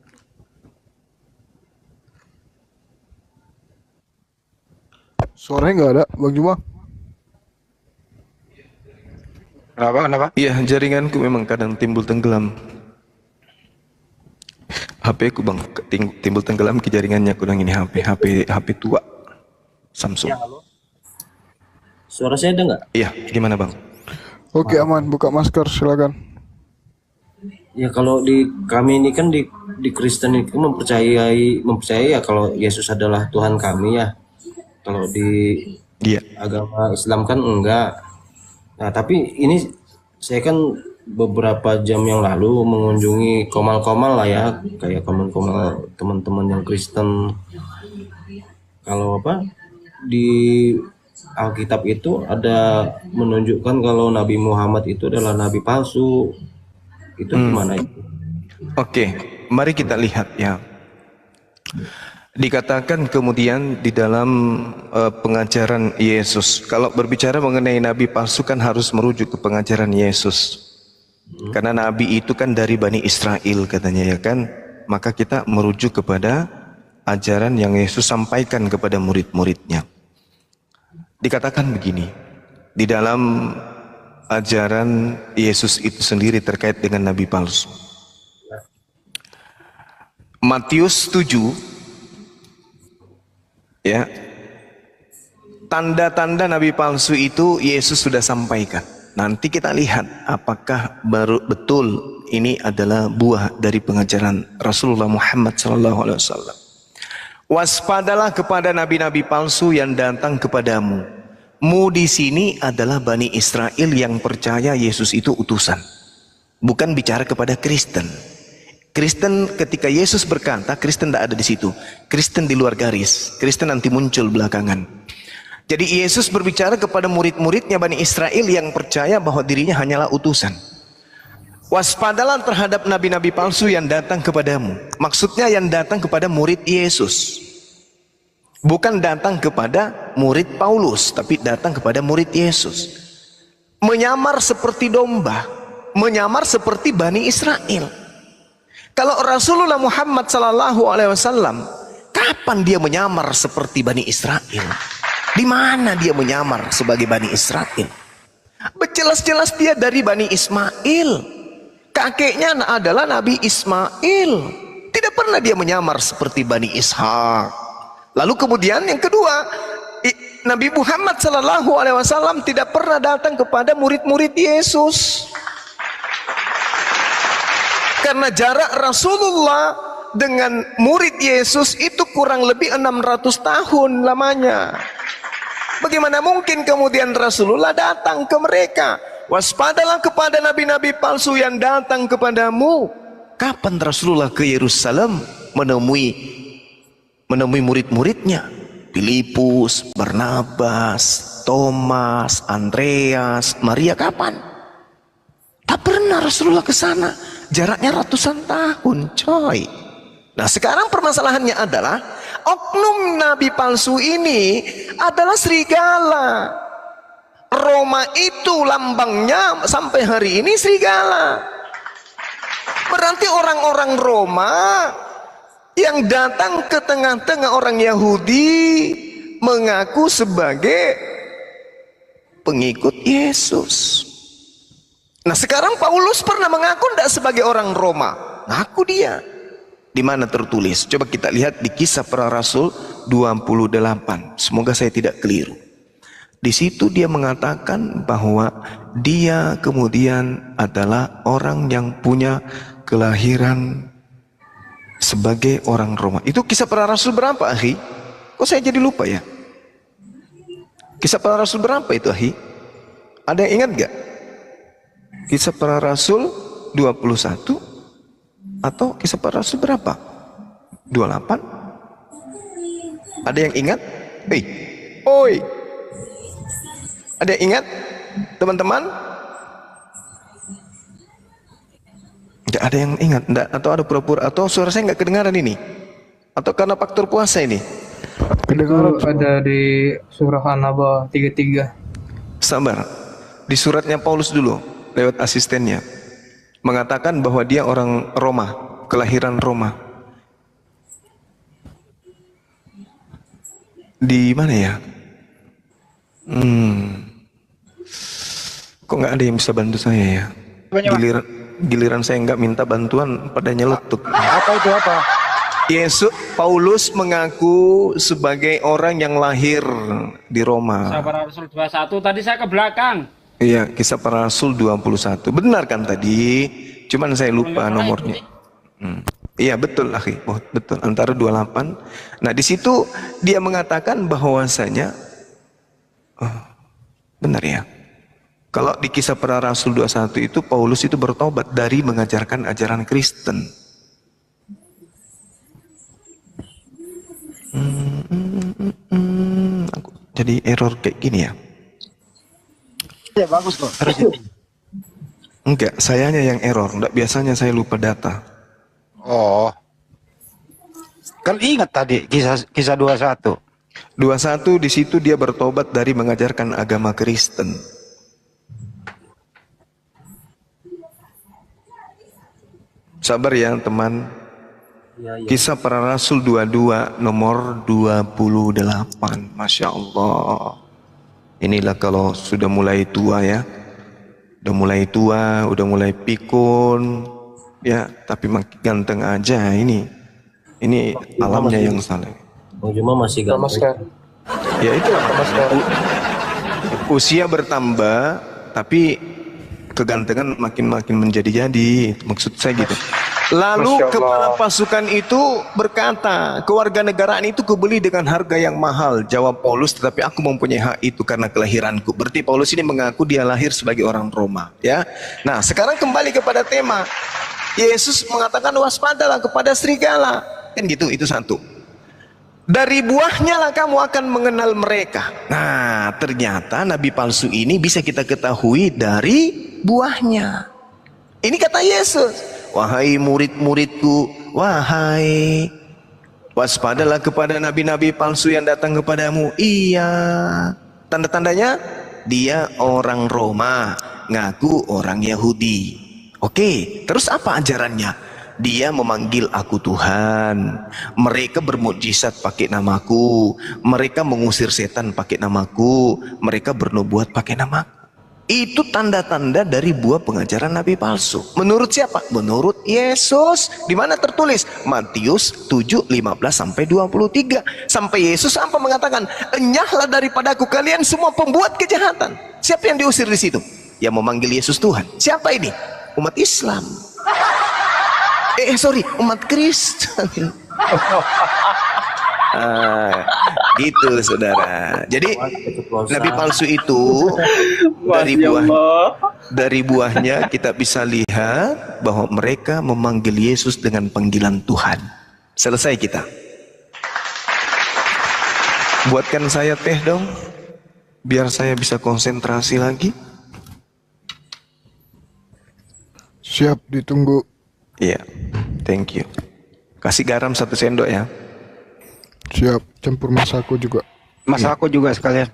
Suaranya nggak ada, Bang Juma. Kenapa? Iya, jaringanku memang kadang timbul tenggelam. HP ku bang, timbul tenggelam ke jaringannya. Kurang ini HP tua Samsung. Ya, halo. Suara saya ada nggak? Iya, gimana bang? Oke, aman, buka masker silakan. Ya, kalau di kami ini kan di Kristen itu mempercayai ya kalau Yesus adalah Tuhan kami ya. Kalau di agama Islam kan enggak. Nah, tapi ini saya kan beberapa jam yang lalu mengunjungi komal-komal lah ya, kayak komal-komal teman-teman yang Kristen. Kalau di Alkitab itu ada menunjukkan kalau Nabi Muhammad itu adalah nabi palsu. Itu gimana itu? Oke, mari kita lihat ya. Dikatakan kemudian di dalam pengajaran Yesus, kalau berbicara mengenai nabi palsu kan harus merujuk ke pengajaran Yesus. Karena nabi itu kan dari Bani Israel katanya ya kan. Maka kita merujuk kepada ajaran yang Yesus sampaikan kepada murid-muridnya. Dikatakan begini, di dalam ajaran Yesus itu sendiri terkait dengan nabi palsu. Matius 7 ya, tanda-tanda nabi palsu itu Yesus sudah sampaikan. Nanti kita lihat apakah betul ini adalah buah dari pengajaran Rasulullah Muhammad SAW. Waspadalah kepada nabi-nabi palsu yang datang kepadamu. Mu di sini adalah Bani Israel yang percaya Yesus itu utusan. Bukan bicara kepada Kristen. Kristen ketika Yesus berkata, Kristen tidak ada di situ. Kristen di luar garis. Kristen nanti muncul belakangan. Jadi Yesus berbicara kepada murid-muridnya Bani Israel yang percaya bahwa dirinya hanyalah utusan. Waspadalah terhadap nabi-nabi palsu yang datang kepadamu. Maksudnya yang datang kepada murid Yesus. Bukan datang kepada murid Paulus, tapi datang kepada murid Yesus. menyamar seperti domba, menyamar seperti Bani Israel. Kalau Rasulullah Muhammad SAW, kapan dia menyamar seperti Bani Israel? Di mana dia menyamar sebagai Bani Israel? Jelas-jelas dia dari Bani Ismail. Kakeknya adalah Nabi Ismail. Tidak pernah dia menyamar seperti Bani Ishak. Lalu kemudian yang kedua, Nabi Muhammad SAW tidak pernah datang kepada murid-murid Yesus. Karena jarak Rasulullah dengan murid Yesus itu kurang lebih 600 tahun lamanya. Bagaimana mungkin kemudian Rasulullah datang ke mereka? Waspadalah kepada nabi-nabi palsu yang datang kepadamu. Kapan Rasulullah ke Yerusalem menemui murid-muridnya? Filipus, Barnabas, Thomas, Andreas, Maria, kapan? Tak pernah Rasulullah ke sana. Jaraknya ratusan tahun, coy. Nah, sekarang permasalahannya adalah oknum nabi palsu ini adalah serigala. Roma itu lambangnya sampai hari ini serigala. Berarti orang-orang Roma yang datang ke tengah-tengah orang Yahudi mengaku sebagai pengikut Yesus. Nah, sekarang Paulus pernah mengaku tidak sebagai orang Roma. Ngaku dia. Di mana tertulis? Coba kita lihat di Kisah Para Rasul 28. Semoga saya tidak keliru. Di situ dia mengatakan bahwa dia kemudian adalah orang yang punya kelahiran sebagai orang Roma. Itu Kisah Para Rasul berapa, akhi? Kok saya jadi lupa ya? Kisah Para Rasul berapa itu, akhi? Ada yang ingat gak? Kisah Para Rasul 21 atau Kisah Para Rasul berapa? 28? Ada yang ingat? Oi. Ada yang ingat? Teman-teman? Tidak ada yang ingat? Enggak, atau ada pura-pura? Atau suara saya nggak kedengaran ini? Atau karena faktor puasa ini? Kedengaran. Ada di surah An-Naba 33. Sabar. Di suratnya Paulus dulu, lewat asistennya. Mengatakan bahwa dia orang Roma, kelahiran Roma. Di mana ya? Kok nggak ada yang bisa bantu saya ya? Giliran saya nggak minta bantuan pada nyeletuk. Apa itu apa? Yesus, Paulus mengaku sebagai orang yang lahir di Roma. Kisah Para Rasul 21, tadi saya ke belakang. Iya, Kisah Para Rasul 21. Benar kan tadi? Cuman saya lupa nomornya. Iya, betul, akhi. Oh, betul, antara 28. Nah, di situ dia mengatakan bahwasanya benar ya. Kalau di Kisah Para Rasul 21 itu Paulus itu bertobat dari mengajarkan ajaran Kristen. Jadi error kayak gini ya. Ya bagus kok. Enggak, sayanya yang error. Enggak, biasanya saya lupa data. Oh. Kan ingat tadi kisah 21. 21 di situ dia bertobat dari mengajarkan agama Kristen. Sabar ya teman. Kisah Para Rasul 22 nomor 28. Masya Allah. Inilah kalau sudah mulai tua ya. Udah mulai tua, udah mulai pikun. Ya, tapi makin ganteng aja ini. Ini alamnya yang salah. Bang Juma masih ganteng. Ya itu usia bertambah, tapi kegantengan makin menjadi-jadi. Maksud saya gitu. Lalu kepala pasukan itu berkata, kewarganegaraan itu kubeli dengan harga yang mahal. Jawab Paulus, tetapi aku mempunyai hak itu karena kelahiranku. Berarti Paulus ini mengaku dia lahir sebagai orang Roma. Ya. Nah, sekarang kembali kepada tema. Yesus mengatakan waspadalah kepada serigala. Kan gitu, itu satu. Dari buahnya lah kamu akan mengenal mereka. Nah, ternyata nabi palsu ini bisa kita ketahui dari buahnya. Ini kata Yesus, wahai murid-muridku, wahai, waspadalah kepada nabi-nabi palsu yang datang kepadamu. Iya. Tanda-tandanya Dia orang Roma, ngaku orang Yahudi. Oke, terus apa ajarannya? Dia memanggil aku Tuhan. Mereka bermukjizat pakai namaku. Mereka mengusir setan pakai namaku. Mereka bernubuat pakai namaku. Itu tanda-tanda dari buah pengajaran nabi palsu. Menurut siapa? Menurut Yesus. Di mana tertulis? Matius 7:15-23. Sampai Yesus apa mengatakan? Enyahlah daripadaku kalian semua pembuat kejahatan. Siapa yang diusir di situ? Yang memanggil Yesus Tuhan. Siapa ini? Umat Islam. Umat Kristen. Gitu saudara. Jadi nabi palsu itu dari buahnya kita bisa lihat bahwa mereka memanggil Yesus dengan panggilan Tuhan. Selesai kita. Buatkan saya teh dong, biar saya bisa konsentrasi lagi. Siap, ditunggu. Iya, thank you. Kasih garam 1 sendok ya. Siap, campur masaku juga. Masaku juga sekalian.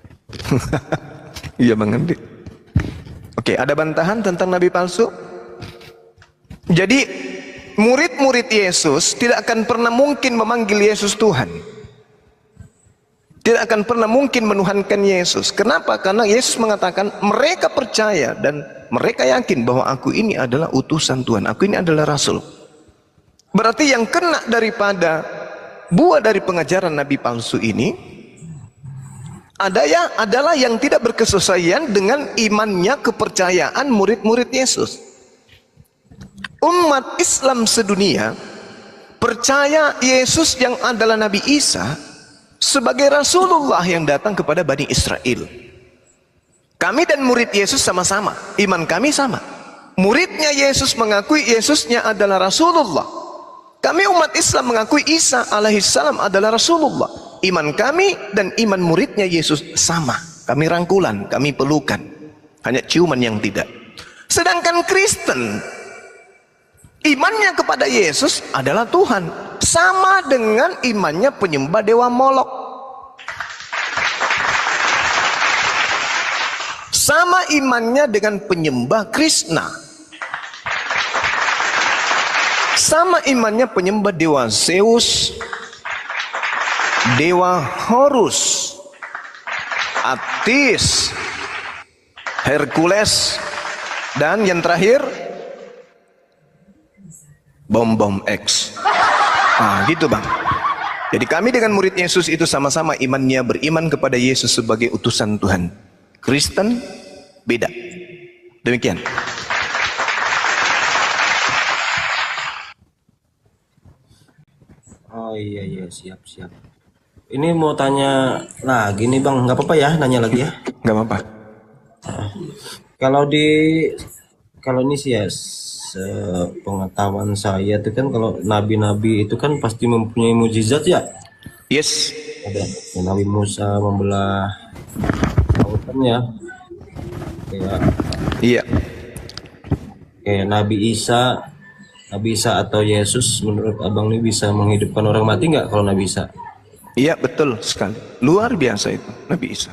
Iya Bang Andi. Oke, ada bantahan tentang nabi palsu? Jadi murid-murid Yesus tidak akan pernah mungkin memanggil Yesus Tuhan. Tidak akan pernah mungkin menuhankan Yesus. Kenapa? Karena Yesus mengatakan mereka percaya dan mereka yakin bahwa aku ini adalah utusan Tuhan. Aku ini adalah Rasul. Berarti yang kena daripada buah dari pengajaran nabi palsu ini adalah yang tidak berkesesuaian dengan imannya, kepercayaan murid-murid Yesus. Umat Islam sedunia percaya Yesus yang adalah Nabi Isa sebagai Rasulullah yang datang kepada Bani Israel. Kami dan murid Yesus sama-sama, iman kami sama. Muridnya Yesus mengakui Yesusnya adalah Rasulullah. Kami umat Islam mengakui Isa alaihissalam adalah Rasulullah. Iman kami dan iman muridnya Yesus sama. Kami rangkulan, kami pelukan. Hanya ciuman yang tidak. Sedangkan Kristen, imannya kepada Yesus adalah Tuhan. Sama dengan imannya penyembah dewa Molok. Sama imannya dengan penyembah Krishna. Sama imannya penyembah dewa Zeus, dewa Horus, Attis, Hercules, dan yang terakhir bom X. Gitu Bang. Jadi kami dengan murid Yesus itu sama-sama imannya beriman kepada Yesus sebagai utusan Tuhan. Kristen beda. Demikian. Oh iya siap. Ini mau tanya lagi nih Bang, nggak apa-apa ya nanya lagi ya? Nggak apa-apa. Kalau ini sih ya pengetahuan saya itu kan kalau nabi-nabi itu kan pasti mempunyai mujizat ya. Yes. Ada Nabi Musa membelah lautan ya. Iya. Kayak Nabi Isa atau Yesus menurut abang ini bisa menghidupkan orang mati nggak kalau Nabi Isa? Iya betul sekali. Luar biasa itu Nabi Isa.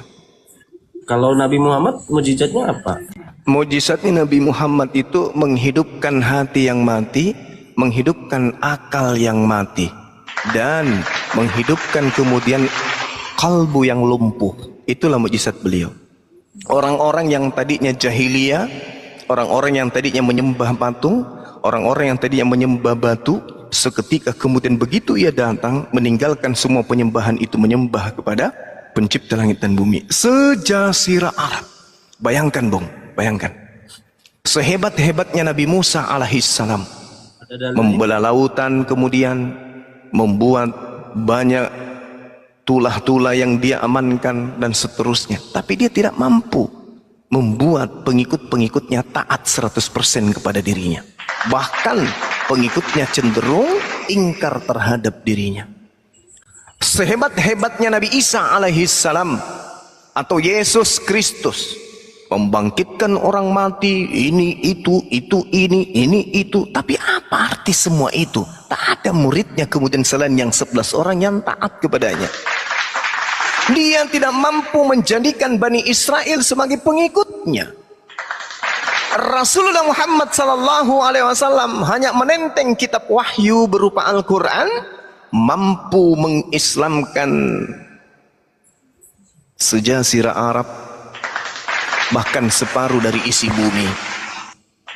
Kalau Nabi Muhammad mujizatnya apa? Mujizatnya Nabi Muhammad itu menghidupkan hati yang mati, menghidupkan akal yang mati, dan menghidupkan kemudian kalbu yang lumpuh. Itulah mujizat beliau. Orang-orang yang tadinya jahiliyah, orang-orang yang tadinya menyembah patung, orang-orang yang tadinya menyembah batu, seketika kemudian begitu ia datang meninggalkan semua penyembahan itu, menyembah kepada pencipta langit dan bumi. Sejazirah Arab. Bayangkan Bung, bayangkan. Sehebat-hebatnya Nabi Musa alaihissalam membelah lautan, kemudian membuat banyak tulah-tulah yang dia amankan dan seterusnya. Tapi dia tidak mampu membuat pengikut-pengikutnya taat 100% kepada dirinya. Bahkan pengikutnya cenderung ingkar terhadap dirinya. Sehebat-hebatnya Nabi Isa alaihissalam atau Yesus Kristus membangkitkan orang mati, ini itu itu, tapi apa arti semua itu? Tak ada muridnya kemudian selain yang 11 orang yang taat kepadanya. Dia tidak mampu menjadikan Bani Israel sebagai pengikutnya. Rasulullah Muhammad sallallahu alaihi wasallam hanya menenteng kitab wahyu berupa Al-Quran, mampu mengislamkan sejazirah Arab, bahkan separuh dari isi bumi.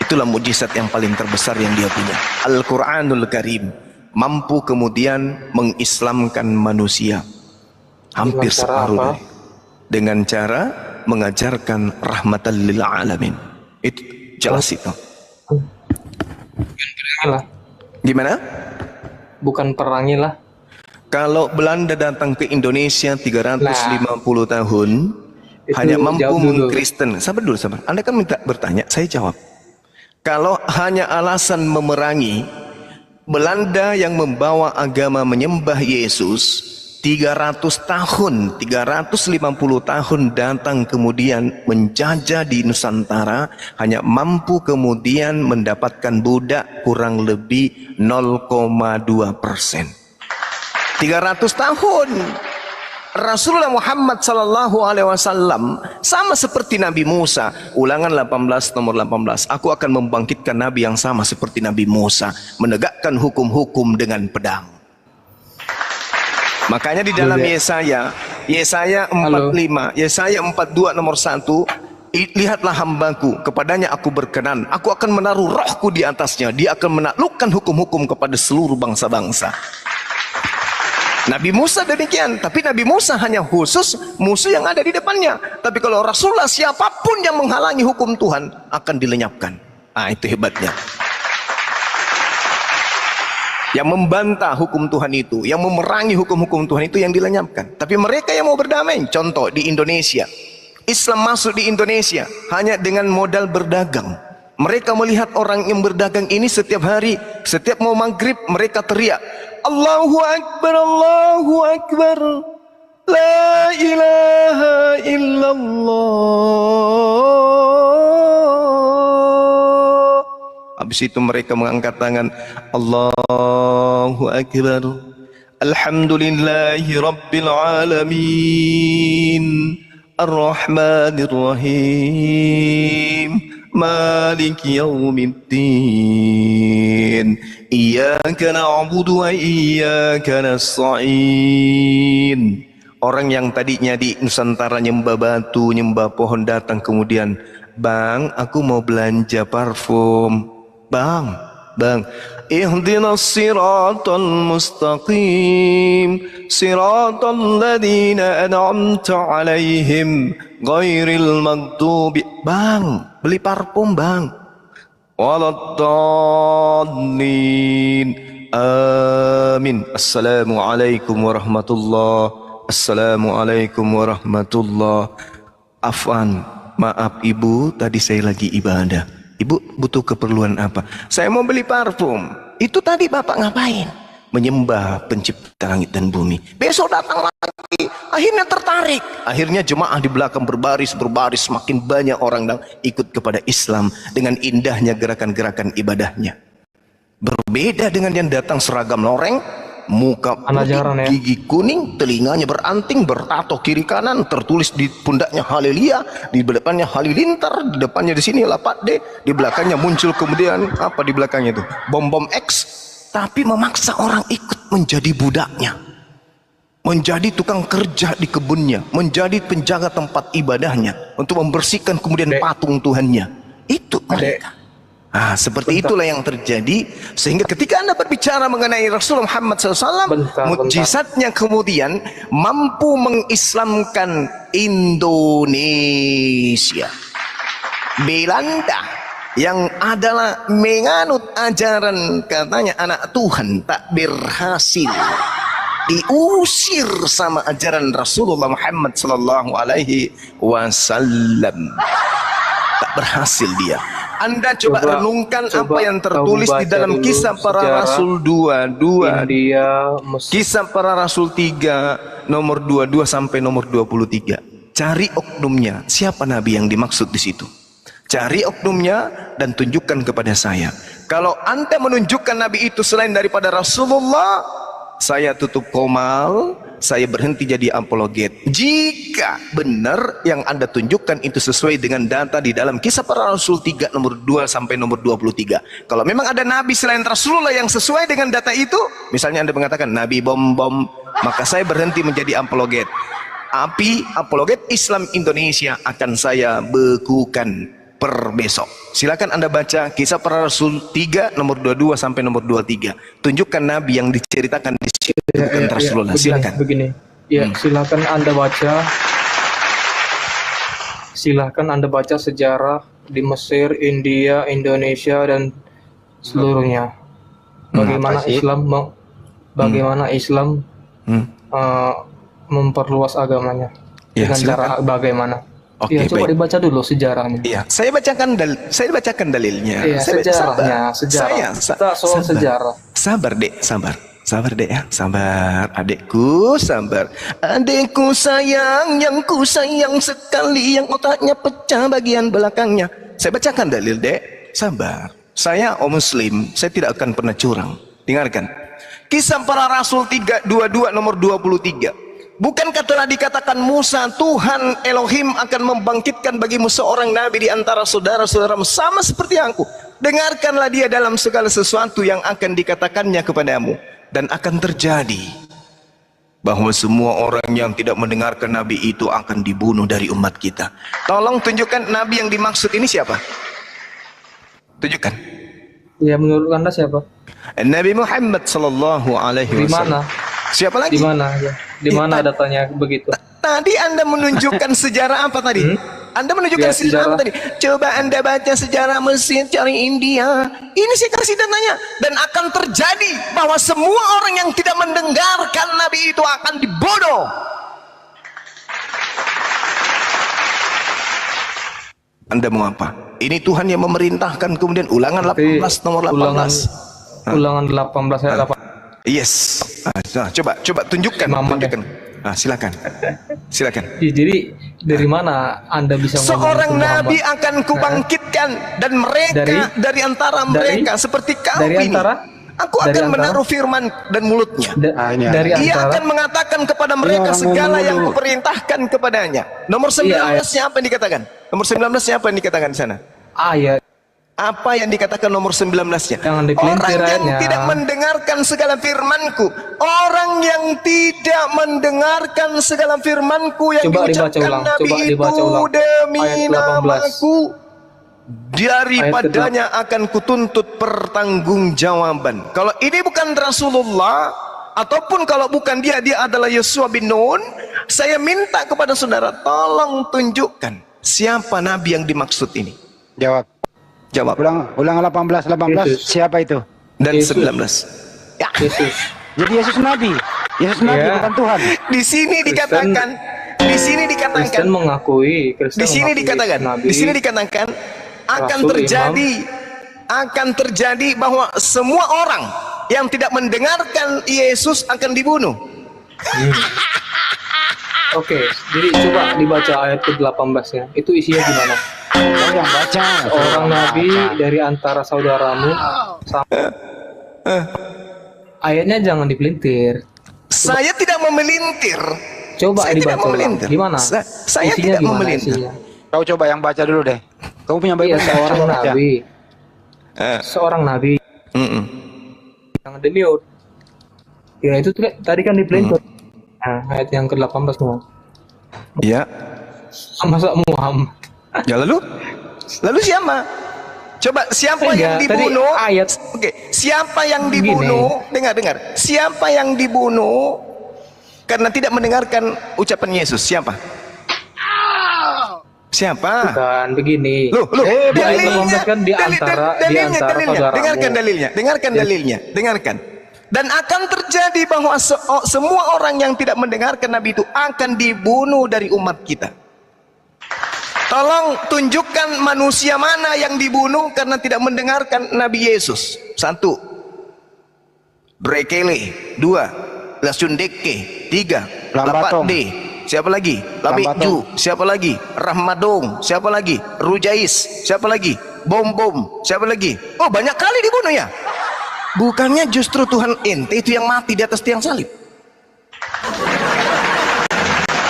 Itulah mujizat yang paling terbesar yang dia punya. Al-Quranul Karim mampu kemudian mengislamkan manusia hampir separuh dengan cara mengajarkan rahmatan lil alamin. Itu jelas itu. Gimana? Bukan perangilah. Kalau Belanda datang ke Indonesia 350 tahun, hanya mampu mengkristen. Sabar dulu, sabar. Anda kan minta bertanya, saya jawab. Kalau hanya alasan memerangi, Belanda yang membawa agama menyembah Yesus 300 tahun, 350 tahun datang kemudian menjajah di Nusantara, hanya mampu kemudian mendapatkan budak kurang lebih 0,2%. 300 tahun. Rasulullah Muhammad sallallahu alaihi wasallam sama seperti Nabi Musa. Ulangan 18 nomor 18. Aku akan membangkitkan nabi yang sama seperti Nabi Musa, menegakkan hukum-hukum dengan pedang. Makanya di dalam Yesaya 45, Yesaya 42 nomor 1, lihatlah hambaku, kepadanya aku berkenan, aku akan menaruh rohku di atasnya, dia akan menaklukkan hukum-hukum kepada seluruh bangsa-bangsa. Nabi Musa demikian, tapi Nabi Musa hanya khusus musuh yang ada di depannya. Tapi kalau Rasulullah, siapapun yang menghalangi hukum Tuhan akan dilenyapkan. Itu hebatnya. Yang membantah hukum Tuhan itu, yang memerangi hukum-hukum Tuhan itu yang dilenyapkan. Tapi mereka yang mau berdamai, contoh di Indonesia, Islam masuk di Indonesia hanya dengan modal berdagang. Mereka melihat orang yang berdagang ini setiap hari, setiap mau maghrib mereka teriak, Allahu Akbar, Allahu Akbar, La ilaha illallah. Habis itu mereka mengangkat tangan, Allahu Akbar, Alhamdulillahi Rabbil Alamin, Ar-Rahmanir Rahim, Maliki Yaumiddin, Iyyaka na'budu wa iyyaka nasta'in. Orang yang tadinya di Nusantara nyembah batu, nyembah pohon datang kemudian, Bang, aku mau belanja parfum. Bang, ihdinas siratal mustaqim, siratal ladzina an'amta alaihim, ghairil maghdubi. Bang, beli parfum, Bang. Waladdallin. Amin. Assalamualaikum warahmatullahi. Assalamualaikum warahmatullahi. Afwan, maaf Ibu, tadi saya lagi ibadah. Ibu butuh keperluan apa? Saya mau beli parfum. Itu tadi Bapak ngapain? Menyembah pencipta langit dan bumi. Besok datang lagi. Akhirnya tertarik. Akhirnya jemaah di belakang berbaris. Semakin banyak orang yang ikut kepada Islam dengan indahnya gerakan-gerakan ibadahnya. Berbeda dengan yang datang seragam loreng, muka putih, gigi kuning, telinganya beranting, bertato kiri kanan, tertulis di pundaknya Haleluya, di depannya Halilintar, di depannya di sini Lapak D, di belakangnya muncul kemudian apa di belakangnya itu? Bom-bom X, tapi memaksa orang ikut menjadi budaknya, menjadi tukang kerja di kebunnya, menjadi penjaga tempat ibadahnya, untuk membersihkan kemudian patung Tuhannya. Itu mereka. Seperti itulah yang terjadi, sehingga ketika Anda berbicara mengenai Rasulullah Muhammad SAW, mukjizatnya kemudian mampu mengislamkan Indonesia. Belanda yang adalah menganut ajaran katanya anak Tuhan tak berhasil, diusir sama ajaran Rasulullah Muhammad SAW. Tak berhasil dia. Anda coba renungkan apa yang tertulis di dalam Kisah Para Rasul 22, Kisah Para Rasul 3 nomor 22 sampai nomor 23. Cari oknumnya, siapa nabi yang dimaksud di situ. Cari oknumnya dan tunjukkan kepada saya. Kalau Anda menunjukkan nabi itu selain daripada Rasulullah, saya tutup komal, saya berhenti jadi apologet. Jika benar yang Anda tunjukkan itu sesuai dengan data di dalam Kisah Para Rasul 3 nomor 2 sampai nomor 23. Kalau memang ada nabi selain Rasulullah yang sesuai dengan data itu, misalnya Anda mengatakan nabi bom-bom, maka saya berhenti menjadi apologet. Apologet Islam Indonesia akan saya bekukan per besok. Silakan Anda baca Kisah Para Rasul 3 nomor 22 sampai nomor 23. Tunjukkan nabi yang diceritakan di situ bukan Rasulullah. Silakan. Begini. Ya, silakan Anda baca. Silakan Anda baca sejarah di Mesir, India, Indonesia dan seluruhnya. Bagaimana Islam memperluas agamanya. Ya, dengan cara silakan. bagaimana? Oke, Ya, coba baik. dibaca dulu sejarahnya. Iya, saya bacakan dalilnya. Iya, sejarahnya, sejarah. Kita soal sejarah. Sabar, Dek, sabar. Sabar, Dek ya. Sabar, adekku, sabar. Adekku sayang, yang ku sayang sekali, yang otaknya pecah bagian belakangnya. Saya bacakan dalil, Dek. Sabar. Saya Muslim, saya tidak akan pernah curang. Dengarkan. Kisah Para Rasul 3:22 nomor 23. Bukankah telah dikatakan Musa, Tuhan Elohim akan membangkitkan bagimu seorang nabi di antara saudara-saudaramu sama seperti aku. Dengarkanlah dia dalam segala sesuatu yang akan dikatakannya kepadamu. Dan akan terjadi bahwa semua orang yang tidak mendengarkan nabi itu akan dibunuh dari umat kita. Tolong tunjukkan nabi yang dimaksud ini siapa? Tunjukkan. Ya, menurut Anda siapa? Nabi Muhammad sallallahu alaihi wasallam. Di mana? Siapa lagi? Di mana? Ya. Di mana datanya begitu? Tadi Anda menunjukkan sejarah apa tadi? Anda menunjukkan Ya, sejarah apa tadi? Coba Anda baca sejarah Mesir, cari India. Ini saya kasih datanya. Dan akan terjadi bahwa semua orang yang tidak mendengarkan Nabi itu akan dibodoh. Anda mau apa? Ini Tuhan yang memerintahkan, kemudian ulangan 18 nomor 18. Ulangan 18 ayat 8. Yes. Nah, coba tunjukkan. Silakan. Silakan. Jadi dari mana Anda bisa seorang nabi akan kubangkitkan dan mereka dari antara mereka seperti kau ini. Aku akan menaruh firman dan mulutnya. Ia akan mengatakan kepada mereka segala yang kuperintahkan kepadanya. Nomor 19-nya apa yang dikatakan? Nomor 19-nya apa yang dikatakan di sana? Ayat. Apa yang dikatakan nomor 19-nya? Orang yang tidak mendengarkan segala firmanku, orang yang tidak mendengarkan segala firmanku yang diucapkan Nabi itu demi namaku, daripadanya akan kutuntut pertanggungjawaban. Kalau ini bukan Rasulullah, ataupun kalau bukan dia adalah Yosua bin Nun, saya minta kepada saudara, tolong tunjukkan siapa Nabi yang dimaksud ini. Jawab. Ulang 18. Yesus. Siapa itu? Dan Yesus. 19. Ya. Yesus. Jadi Yesus Nabi. Yesus Nabi bukan Tuhan. Di sini dikatakan. Di sini dikatakan. Kristen mengakui. Di sini dikatakan. Di sini dikatakan akan terjadi bahwa semua orang yang tidak mendengarkan Yesus akan dibunuh. Oke, jadi coba dibaca ayat ke-18-nya. Itu isinya gimana? Yang baca. Seorang nabi dari antara saudaramu. Ayatnya jangan dipelintir. Saya tidak memelintir. Coba saya dibaca ulang. Gimana? Saya Isinya tidak gimana memelintir. isinya? Kau coba yang baca dulu deh. Kamu punya Bible? Seorang nabi. Seorang nabi. Yang deniut. Ya itu tadi kan dipelintir. Nah, ayat yang ke-18 mau. Ya. Masa Muhammad? Ya lalu siapa? Coba siapa yang dibunuh? Oke, siapa yang dibunuh? Dengar. Siapa yang dibunuh karena tidak mendengarkan ucapan Yesus? Siapa? Bukan begini. Dalilnya kan di antara saudaramu. Dengarkan dalilnya. Dan akan terjadi bahwa semua orang yang tidak mendengarkan Nabi itu akan dibunuh dari umat kita. Tolong tunjukkan manusia mana yang dibunuh karena tidak mendengarkan Nabi Yesus. 1. Brekele. 2. Lasundeke. 3. Lapatde. Siapa lagi? Labiju. Siapa lagi? Rahmadong. Siapa lagi? Rujais. Siapa lagi? Bom. Siapa lagi? Oh, banyak kali dibunuh ya? Bukannya justru Tuhan ente itu yang mati di atas tiang salib?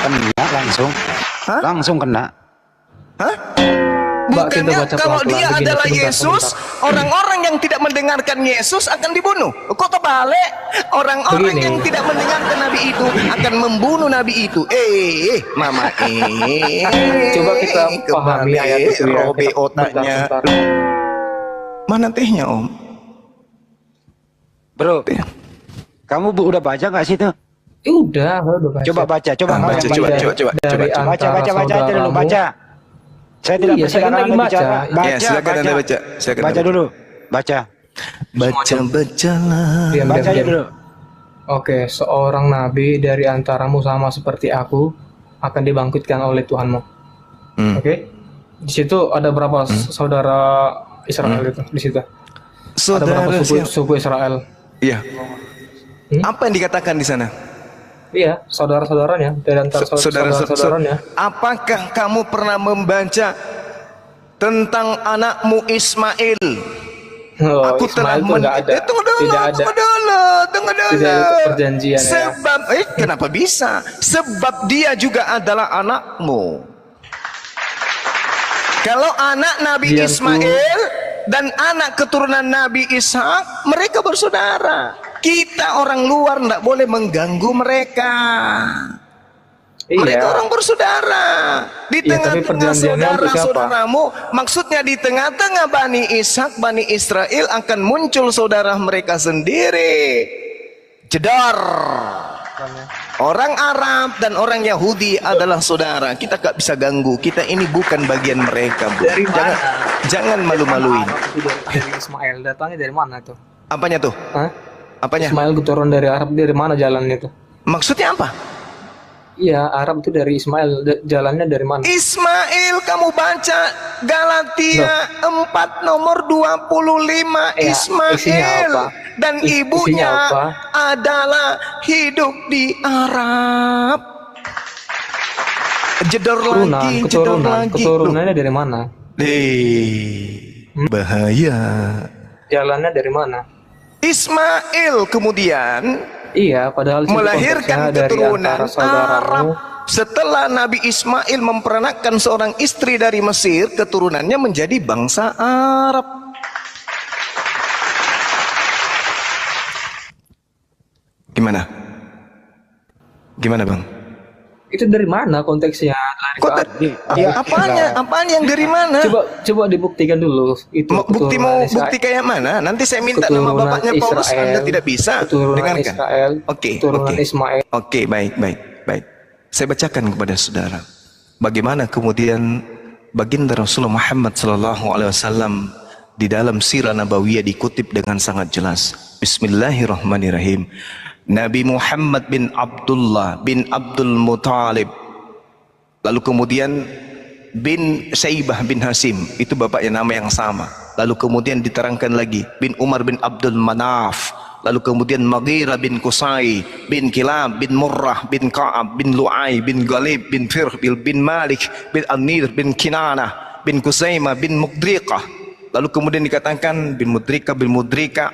Kena langsung. Hah? Langsung kena. Hah? Mbak, kita Bukannya baca kalau pelan-pelan dia begini, adalah sebentar, Yesus, sebentar. orang-orang yang tidak mendengarkan Yesus akan dibunuh. Kok terbalik? Orang-orang Begini. yang tidak mendengarkan Nabi itu akan membunuh Nabi itu. Mama Coba kita pahami ayat itu ya. Robe Kita- otaknya. bentar. Mana tehnya, Om? Bro, kamu udah baca nggak sih tuh? Udah baca. Coba baca, coba Ah, baca, baca, coba, baca. coba, coba, Dari coba. Baca, antara baca aja dulu, saudaramu. baca. Saya tidak Iya, saya kan persilakan lagi Anda baca. bicara. Ya, silakan Anda baca. Silakan Baca Anda dulu, baca. Baca-bacalah. Diam, Baca diam, aja diam. dulu. Oke, seorang nabi dari antaramu sama seperti aku akan dibangkitkan oleh Tuhanmu. Oke, di situ ada berapa saudara Israel itu di situ? Ada berapa Saudara siapa? suku Israel? Iya. Apa yang dikatakan di sana? Iya, saudara-saudaranya dari antara saudara-saudaranya. Apakah kamu pernah membaca tentang anakmu Ismail? Oh, Aku telah Ismail itu nggak ada. Tunggu dulu, Tidak ada. tunggu dulu. Tidak ada perjanjian ya. Sebab, kenapa bisa? Sebab dia juga adalah anakmu. Kalau anak Nabi Dianku. Ismail dan anak keturunan Nabi Ishak, mereka bersaudara. Kita orang luar tidak boleh mengganggu mereka. Mereka orang bersaudara. Di Iya, tapi tengah-tengah perjanjiannya untuk siapa? saudara-saudaramu, maksudnya di tengah-tengah Bani Ishak, Bani Israel akan muncul saudara mereka sendiri. Jedar. Orang Arab dan orang Yahudi adalah saudara. Kita gak bisa ganggu. Kita ini bukan bagian mereka, Bu. Dari mana? Jangan malu-maluin. Dari Ismail, datangnya dari mana tuh? Apanya tuh? Hah? Apanya? Ismail keturunan dari Arab, dari mana jalannya tuh? Maksudnya apa? Iya, Arab itu dari Ismail, jalannya dari mana? Ismail, kamu baca Galatia 4 nomor 25. Ya, isinya Ismail apa? dan Isinya ibunya apa? adalah hidup di Arab. Jedor lagi, jedor lagi. keturunannya dari mana? Bahaya. Jalannya dari mana? Ismail kemudian Iya, padahal situ melahirkan konteksnya dari keturunan antara saudaramu. Arab. Setelah Nabi Ismail memperanakkan seorang istri dari Mesir, keturunannya menjadi bangsa Arab. Gimana? Gimana, Bang? Itu dari mana konteksnya? Apaan yang dari mana? Coba dibuktikan dulu. Itu Bukti kayak mana? Nanti saya minta nama bapaknya Paulus. Anda tidak bisa dengarkan. Israel, keturunan Ismail. Oke, baik. Saya bacakan kepada saudara. Bagaimana kemudian baginda Rasulullah Muhammad SAW di dalam sirah nabawiyah dikutip dengan sangat jelas. Bismillahirrahmanirrahim. Nabi Muhammad bin Abdullah bin Abdul Muttalib, lalu kemudian bin Syaibah bin Hasim, itu bapaknya nama yang sama. Lalu kemudian diterangkan lagi bin Umar bin Abdul Manaf, lalu kemudian Maghirah bin Qusay bin Kilab bin Murrah bin Ka'ab bin Lu'ay bin Ghalib bin Firbil bin Malik bin An-Nir bin Kinanah bin Kusaimah bin Mudriqah. Lalu kemudian dikatakan bin Mudrika,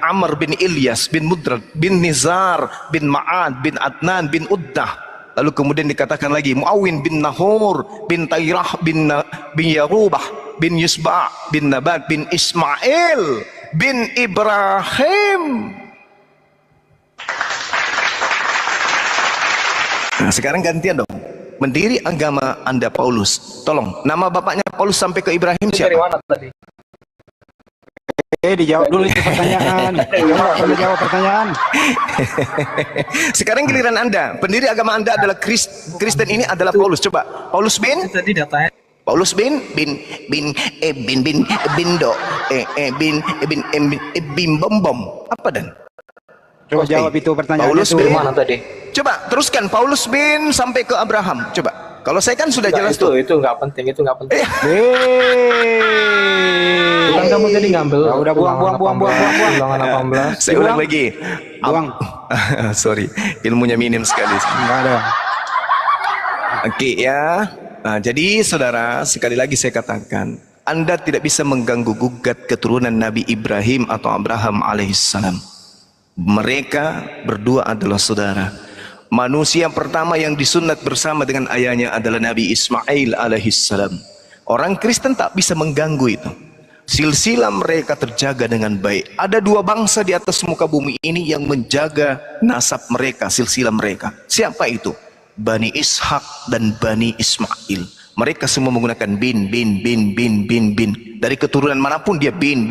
Amr bin Ilyas bin Mudrad bin Nizar bin Ma'ad bin Adnan bin Uddah. Lalu kemudian dikatakan lagi Muawin bin Nahur bin Tayrah bin Yarubah bin Yusba bin Nabat bin Ismail bin Ibrahim. Nah, sekarang gantian dong. Mendiri agama Anda Paulus. Tolong, nama bapaknya Paulus sampai ke Ibrahim siapa? Dari mana tadi? Dijawab dulu itu pertanyaan. Jawab pertanyaan. Sekarang giliran Anda. Pendiri agama Anda adalah Kristen, ini adalah Paulus. Coba. Paulus bin? Tadi datanya. Paulus bin bom bom. Apa dan? Coba jawab itu pertanyaan. Paulus itu bin mana tadi? Coba teruskan. Paulus bin sampai ke Abraham. Coba. Kalau saya kan sudah jelas itu, tuh. Itu nggak penting, itu nggak penting. Bukan kamu jadi ngambil. Udah buang. Ulangan 18. Saya ulang lagi. Buang. Sorry, ilmunya minim sekali. Enggak ada. Oke ya. Nah, jadi saudara, sekali lagi saya katakan, Anda tidak bisa mengganggu gugat keturunan Nabi Ibrahim atau Abraham alaihissalam. Mereka berdua adalah saudara. Manusia pertama yang disunat bersama dengan ayahnya adalah Nabi Ismail alaihissalam. Orang Kristen tak bisa mengganggu itu. Silsilah mereka terjaga dengan baik. Ada dua bangsa di atas muka bumi ini yang menjaga nasab mereka, silsilah mereka. Siapa itu? Bani Ishak dan Bani Ismail. Mereka semua menggunakan bin. Dari keturunan manapun dia bin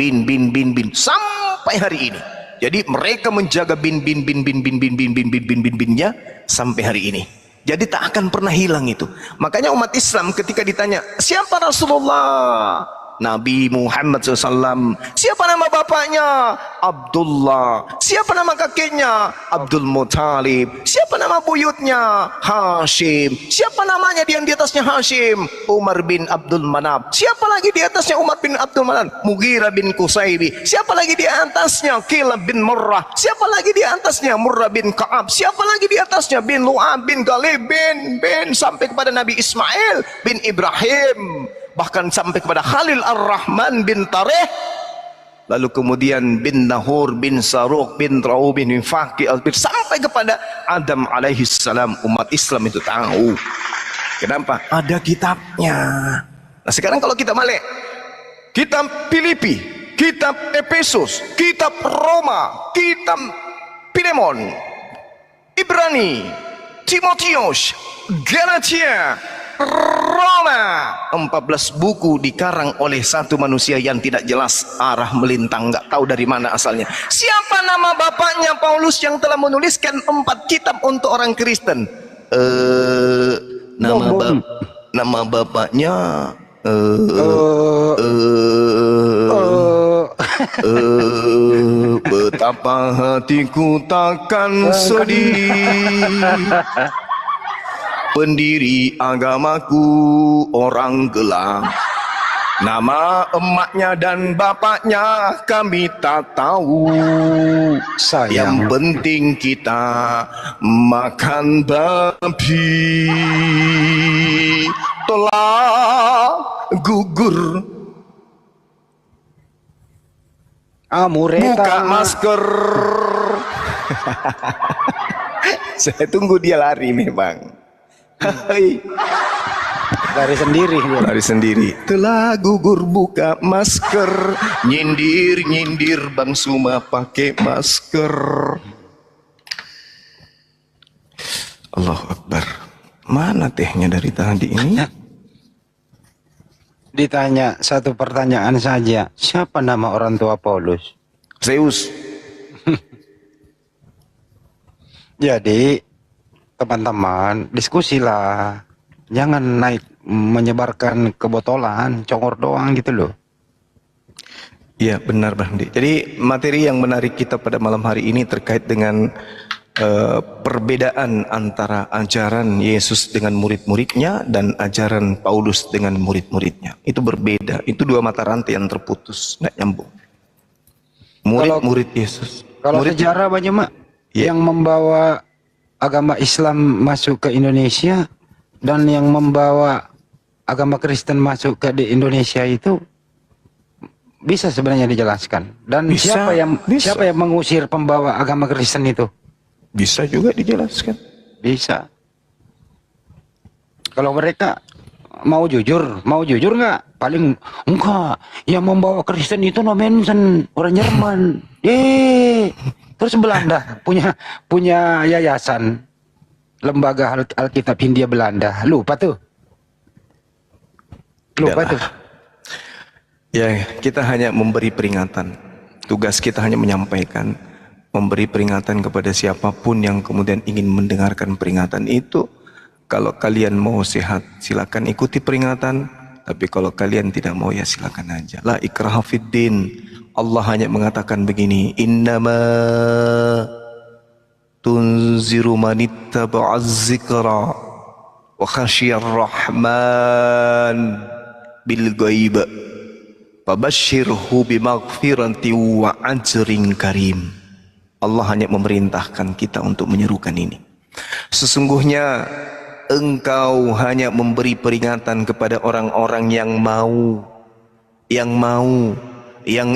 sampai hari ini. Jadi mereka menjaga binnya sampai hari ini. Jadi tak akan pernah hilang itu. Makanya umat Islam ketika ditanya, siapa Rasulullah? Nabi Muhammad SAW. Siapa nama bapaknya? Abdullah. Siapa nama kakeknya? Abdul Muttalib. Siapa nama buyutnya? Hashim. Siapa namanya yang di atasnya Hashim? Umar bin Abdul Manaf. Siapa lagi di atasnya Umar bin Abdul Manaf? Mughirah bin Qusaybi. Siapa lagi di atasnya? Kilab bin Murrah. Siapa lagi di atasnya? Murrah bin Ka'ab. Siapa lagi di atasnya? Bin Lu'ab bin Galib bin sampai kepada Nabi Ismail bin Ibrahim. Bahkan sampai kepada Khalil Ar-Rahman bin Tareh, lalu kemudian bin Nahur bin Saruk bin Ra'u bin Faqi sampai kepada Adam alaihissalam. Umat Islam itu tahu. Kenapa? Ada kitabnya. Nah sekarang kalau kita balik, kitab Filipi, kitab Efesus, kitab Roma, kitab Filemon, Ibrani, Timotius, Galatia, Roma, 14 buku dikarang oleh satu manusia yang tidak jelas, arah melintang, nggak tahu dari mana asalnya. Siapa nama bapaknya Paulus yang telah menuliskan 4 kitab untuk orang Kristen? Nama bapaknya betapa hatiku takkan sedih. Pendiri agamaku orang gelap. Nama emaknya dan bapaknya kami tak tahu. Yang penting kita makan babi. Telah gugur. Buka masker. Saya tunggu dia lari memang. Hai. Lari sendiri. Telah gugur buka masker. Nyindir Bang Suma pakai masker. Allahu Akbar. Mana tehnya dari tadi ini? Ditanya satu pertanyaan saja. Siapa nama orang tua Paulus? Zeus. Jadi teman-teman, diskusilah. Jangan naik menyebarkan kebotolan, congor doang gitu loh. Iya benar Bang Di. Jadi materi yang menarik kita pada malam hari ini terkait dengan perbedaan antara ajaran Yesus dengan murid-muridnya dan ajaran Paulus dengan murid-muridnya. Itu berbeda. Itu dua mata rantai yang terputus, nggak nyambung. Murid Yesus. Kalau sejarah banyak mak yang membawa agama Islam masuk ke Indonesia dan yang membawa agama Kristen masuk ke di Indonesia itu bisa sebenarnya dijelaskan. Dan siapa yang mengusir pembawa agama Kristen itu? Bisa juga dijelaskan. Bisa. Kalau mereka mau jujur nggak? Paling enggak. Yang membawa Kristen itu no Manson, orang Jerman. Terus Belanda punya yayasan lembaga Alkitab Hindia Belanda. Lupa tuh. Ya, kita hanya memberi peringatan. Tugas kita hanya menyampaikan, memberi peringatan kepada siapapun yang kemudian ingin mendengarkan peringatan itu. Kalau kalian mau sehat, silakan ikuti peringatan. Tapi kalau kalian tidak mau, ya silakan aja. La ikraha fiddin. Allah hanya mengatakan begini, innama tunziru manittaba'az zikra wa khasyiyar rahman bil ghaib fabashshirhu bimaghfirati wa ajrin karim. Allah hanya memerintahkan kita untuk menyerukan ini. Sesungguhnya engkau hanya memberi peringatan kepada orang-orang yang mau, yang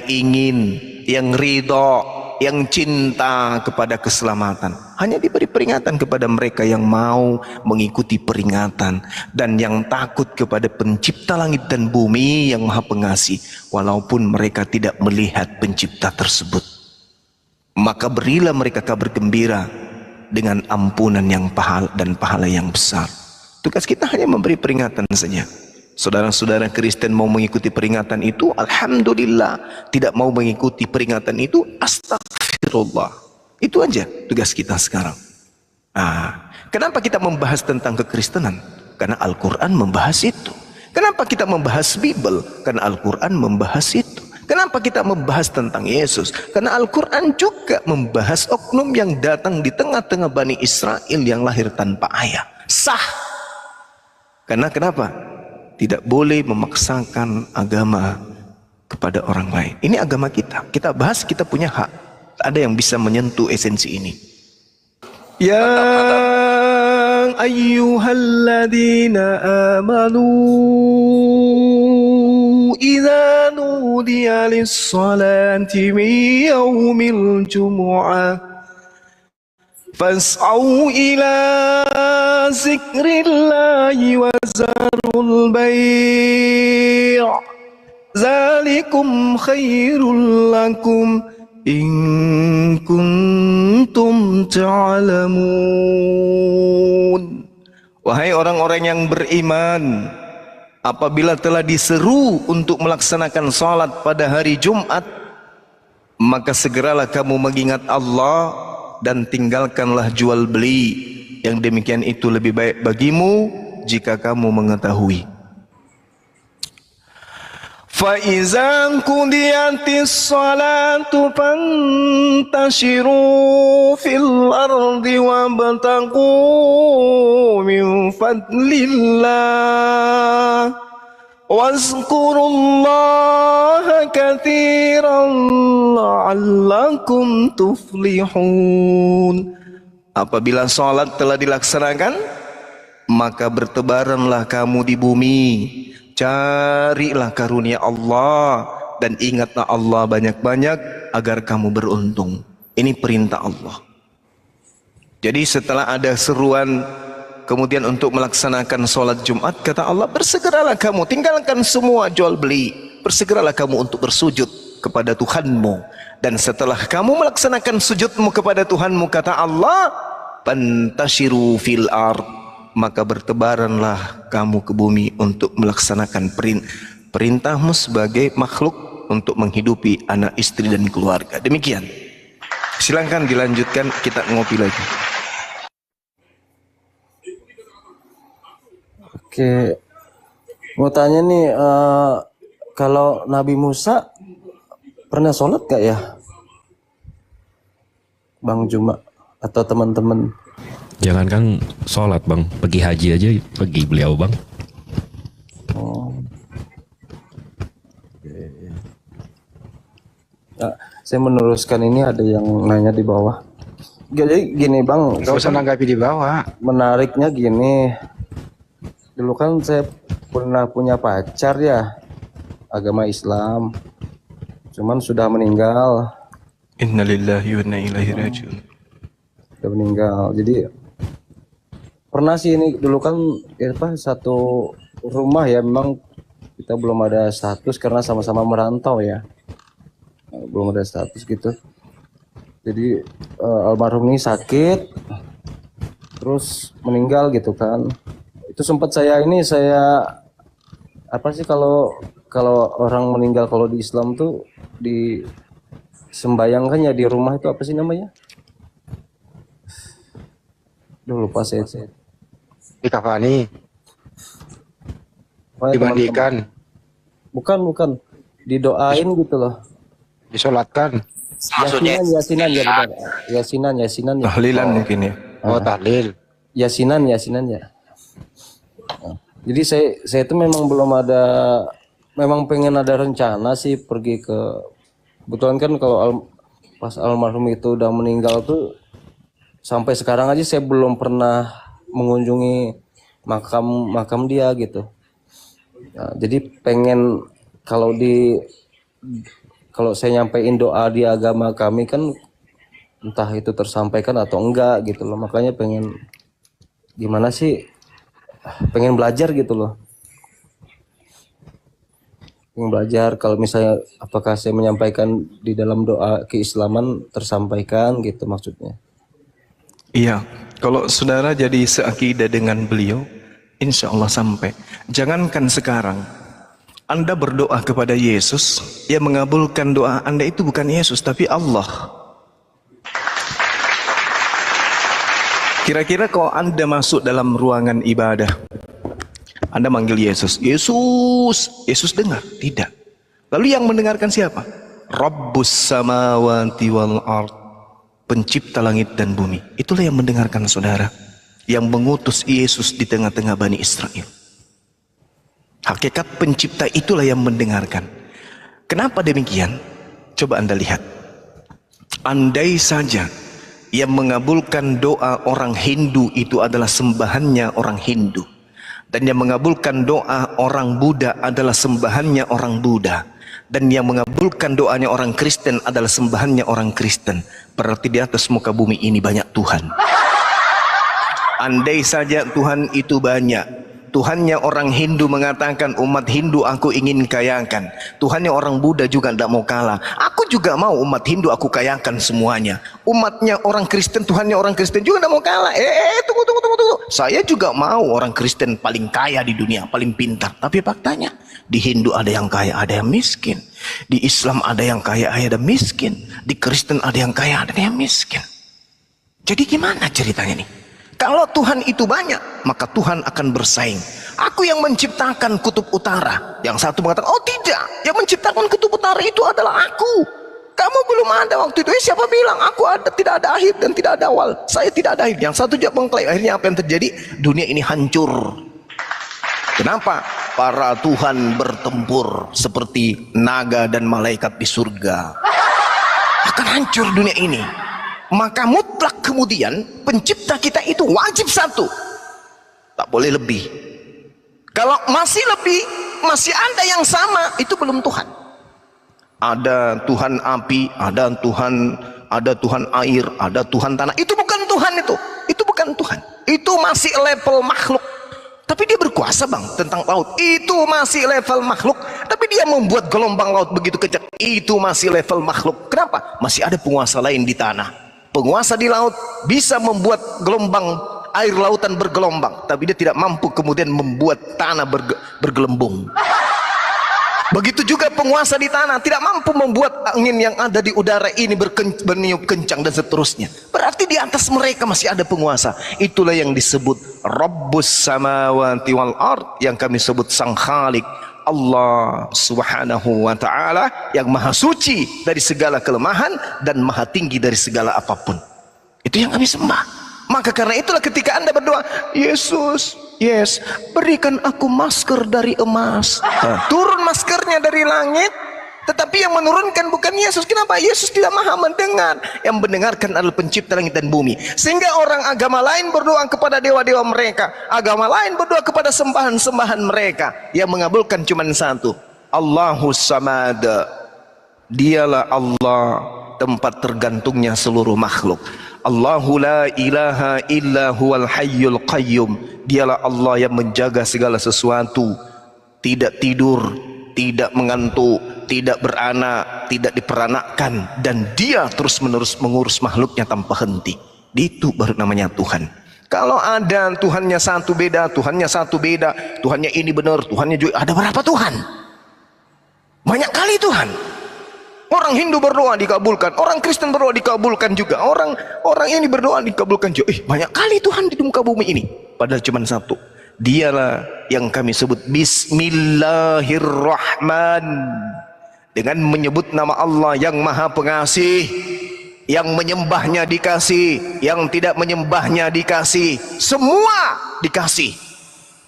ingin, yang ridha, yang cinta kepada keselamatan. Hanya diberi peringatan kepada mereka yang mau mengikuti peringatan dan yang takut kepada pencipta langit dan bumi yang maha pengasih, walaupun mereka tidak melihat pencipta tersebut. Maka berilah mereka kabar gembira dengan ampunan yang pahala yang besar. Tugas kita hanya memberi peringatan saja. Saudara-saudara Kristen mau mengikuti peringatan itu, alhamdulillah. Tidak mau mengikuti peringatan itu, astagfirullah. Itu aja tugas kita sekarang. Kenapa kita membahas tentang kekristenan? Karena Al-Quran membahas itu. Kenapa kita membahas Bible? Karena Al-Quran membahas itu. Kenapa kita membahas tentang Yesus? Karena Al-Quran juga membahas oknum yang datang di tengah-tengah Bani Israel yang lahir tanpa ayah. Sah. Karena kenapa? Tidak boleh memaksakan agama kepada orang lain. Ini agama kita. Kita bahas, kita punya hak. Ada yang bisa menyentuh esensi ini. Ya ayyuhalladzina amanu idza nudiya lis-salati min yaumil jumu'ah fas'au ila zikrillahi wa zarul bai' zalikum khairul lakum in kuntum ta'lamun. Wahai orang-orang yang beriman, apabila telah diseru untuk melaksanakan salat pada hari Jumat, maka segeralah kamu mengingat Allah dan tinggalkanlah jual beli. Yang demikian itu lebih baik bagimu jika kamu mengetahui. فَإِذَا قُضِيَتِ الصَّلَاةُ فَانتَشِرُوا فِي الْأَرْضِ وَابْتَغُوا مِنْ فَضْلِ اللَّهِ وَاذْكُرُوا اللَّهَ كَثِيرًا لَعَلَّكُمْ تُفْلِحُونَ. Apabila salat telah dilaksanakan, maka bertebaranlah kamu di bumi. Carilah karunia Allah dan ingatlah Allah banyak-banyak agar kamu beruntung. Ini perintah Allah. Jadi setelah ada seruan kemudian untuk melaksanakan sholat Jumat, kata Allah, bersegeralah kamu, tinggalkan semua jual beli, bersegeralah kamu untuk bersujud kepada Tuhanmu. Dan setelah kamu melaksanakan sujudmu kepada Tuhanmu, kata Allah, pantashiru fil ard, maka bertebaranlah kamu ke bumi untuk melaksanakan perintahmu sebagai makhluk untuk menghidupi anak, istri dan keluarga. Demikian. Silakan dilanjutkan, kita ngopi lagi. Oke, mau tanya nih, kalau Nabi Musa pernah sholat gak ya, Bang Juma atau teman-teman? Jangankan sholat bang, pergi haji aja pergi beliau bang. Oh. Nah, saya meneruskan ini, ada yang nanya di bawah. Jadi gini bang, nggak usah nanggapi di bawah. Menariknya gini, dulu kan saya pernah punya pacar ya, agama Islam, cuman sudah meninggal. Innalillahi wa inna ilaihi raji'un. Sudah meninggal. Jadi pernah sih ini dulu kan satu rumah ya, memang kita belum ada status karena sama-sama merantau ya, belum ada status gitu. Jadi almarhum ini sakit terus meninggal gitu kan. Itu sempat saya apa sih, kalau orang meninggal kalau di Islam tuh disembayangkan ya di rumah, itu apa sih namanya? Duh, lupa saya. Dikafani, dimandikan, bukan didoain gitu loh, disolatkan, yasinan ya, benar, yasinan ya. Tahlilan mungkin ya. Oh tahlil, yasinan ya. Jadi saya itu memang pengen ada rencana sih pergi ke, kebetulan kan kalau pas almarhum itu udah meninggal tuh, sampai sekarang aja saya belum pernah mengunjungi makam dia gitu. Nah, jadi pengen kalau kalau saya nyampein doa di agama kami kan entah itu tersampaikan atau enggak gitu loh. Makanya pengen gimana sih, pengen belajar gitu loh. Pengen belajar kalau misalnya apakah saya menyampaikan di dalam doa keislaman tersampaikan gitu maksudnya. Iya, kalau saudara jadi seakidah dengan beliau, insya Allah sampai. Jangankan sekarang, Anda berdoa kepada Yesus, yang mengabulkan doa Anda itu bukan Yesus, tapi Allah. Kira-kira kalau Anda masuk dalam ruangan ibadah, Anda manggil Yesus, Yesus, Yesus dengar? Tidak. Lalu yang mendengarkan siapa? Rabbus samawati wal ard, pencipta langit dan bumi. Itulah yang mendengarkan saudara, yang mengutus Yesus di tengah-tengah Bani Israel. Hakikat pencipta itulah yang mendengarkan. Kenapa demikian? Coba Anda lihat. Andai saja yang mengabulkan doa orang Hindu itu adalah sembahannya orang Hindu, dan yang mengabulkan doa orang Buddha adalah sembahannya orang Buddha, dan yang mengabulkan doanya orang Kristen adalah sembahannya orang Kristen, berarti di atas muka bumi ini banyak Tuhan. Andai saja Tuhan itu banyak, Tuhannya orang Hindu mengatakan umat Hindu aku ingin kayakan, Tuhannya orang Buddha juga tidak mau kalah, aku juga mau umat Hindu aku kayakan semuanya. Umatnya orang Kristen, Tuhannya orang Kristen juga tidak mau kalah. Tunggu, saya juga mau orang Kristen paling kaya di dunia, paling pintar. Tapi faktanya di Hindu ada yang kaya, ada yang miskin. Di Islam ada yang kaya, ada yang miskin. Di Kristen ada yang kaya, ada yang miskin. Jadi gimana ceritanya nih? Kalau Tuhan itu banyak, maka Tuhan akan bersaing. Aku yang menciptakan kutub utara. Yang satu mengatakan, oh tidak, yang menciptakan kutub utara itu adalah aku. Kamu belum ada waktu itu. Siapa bilang aku ada? Tidak ada akhir dan tidak ada awal. Saya tidak ada akhir. Yang satu juga mengklaim. Akhirnya apa yang terjadi? Dunia ini hancur. Kenapa? Para Tuhan bertempur seperti naga dan malaikat di surga. Akan hancur dunia ini. Maka mutlak kemudian pencipta kita itu wajib satu, tak boleh lebih. Kalau masih lebih, masih ada yang sama, itu belum Tuhan. Ada Tuhan api, ada Tuhan air, ada Tuhan tanah. Itu bukan Tuhan itu bukan Tuhan. Itu masih level makhluk. Tapi dia berkuasa bang tentang laut. Itu masih level makhluk. Tapi dia membuat gelombang laut begitu kencang. Itu masih level makhluk. Kenapa? Masih ada penguasa lain di tanah. Penguasa di laut bisa membuat gelombang air lautan bergelombang, tapi dia tidak mampu kemudian membuat tanah bergelembung. Begitu juga penguasa di tanah tidak mampu membuat angin yang ada di udara ini berniup kencang dan seterusnya. Berarti di atas mereka masih ada penguasa. Itulah yang disebut Rabbus samawati wal ard, yang kami sebut Sang Khalik, Allah subhanahu wa ta'ala, yang maha suci dari segala kelemahan dan maha tinggi dari segala apapun. Itu yang kami sembah. Maka karena itulah ketika Anda berdoa, Yesus, yes, berikan aku masker dari emas. Turun maskernya dari langit, tetapi yang menurunkan bukan Yesus. Kenapa? Yesus tidak maha mendengar. Yang mendengarkan adalah pencipta langit dan bumi. Sehingga orang agama lain berdoa kepada dewa-dewa mereka, agama lain berdoa kepada sembahan-sembahan mereka. Yang mengabulkan cuma satu, Allahus Samad. Dialah Allah, tempat tergantungnya seluruh makhluk. Allahu la ilaha illa huwal hayyul qayyum. Dialah Allah yang menjaga segala sesuatu, tidak tidur, tidak mengantuk, tidak beranak, tidak diperanakkan, dan dia terus menerus mengurus makhluknya tanpa henti. Itu baru namanya Tuhan. Kalau ada Tuhannya satu beda, Tuhannya satu beda, Tuhannya ini benar, Tuhannya juga, ada berapa Tuhan? Banyak kali Tuhan. Orang Hindu berdoa dikabulkan, orang Kristen berdoa dikabulkan juga, orang ini berdoa dikabulkan juga. Banyak kali Tuhan di muka bumi ini, padahal cuma satu. Dialah yang kami sebut Bismillahirrahman, dengan menyebut nama Allah yang maha pengasih, yang menyembahnya dikasih, yang tidak menyembahnya dikasih, semua dikasih.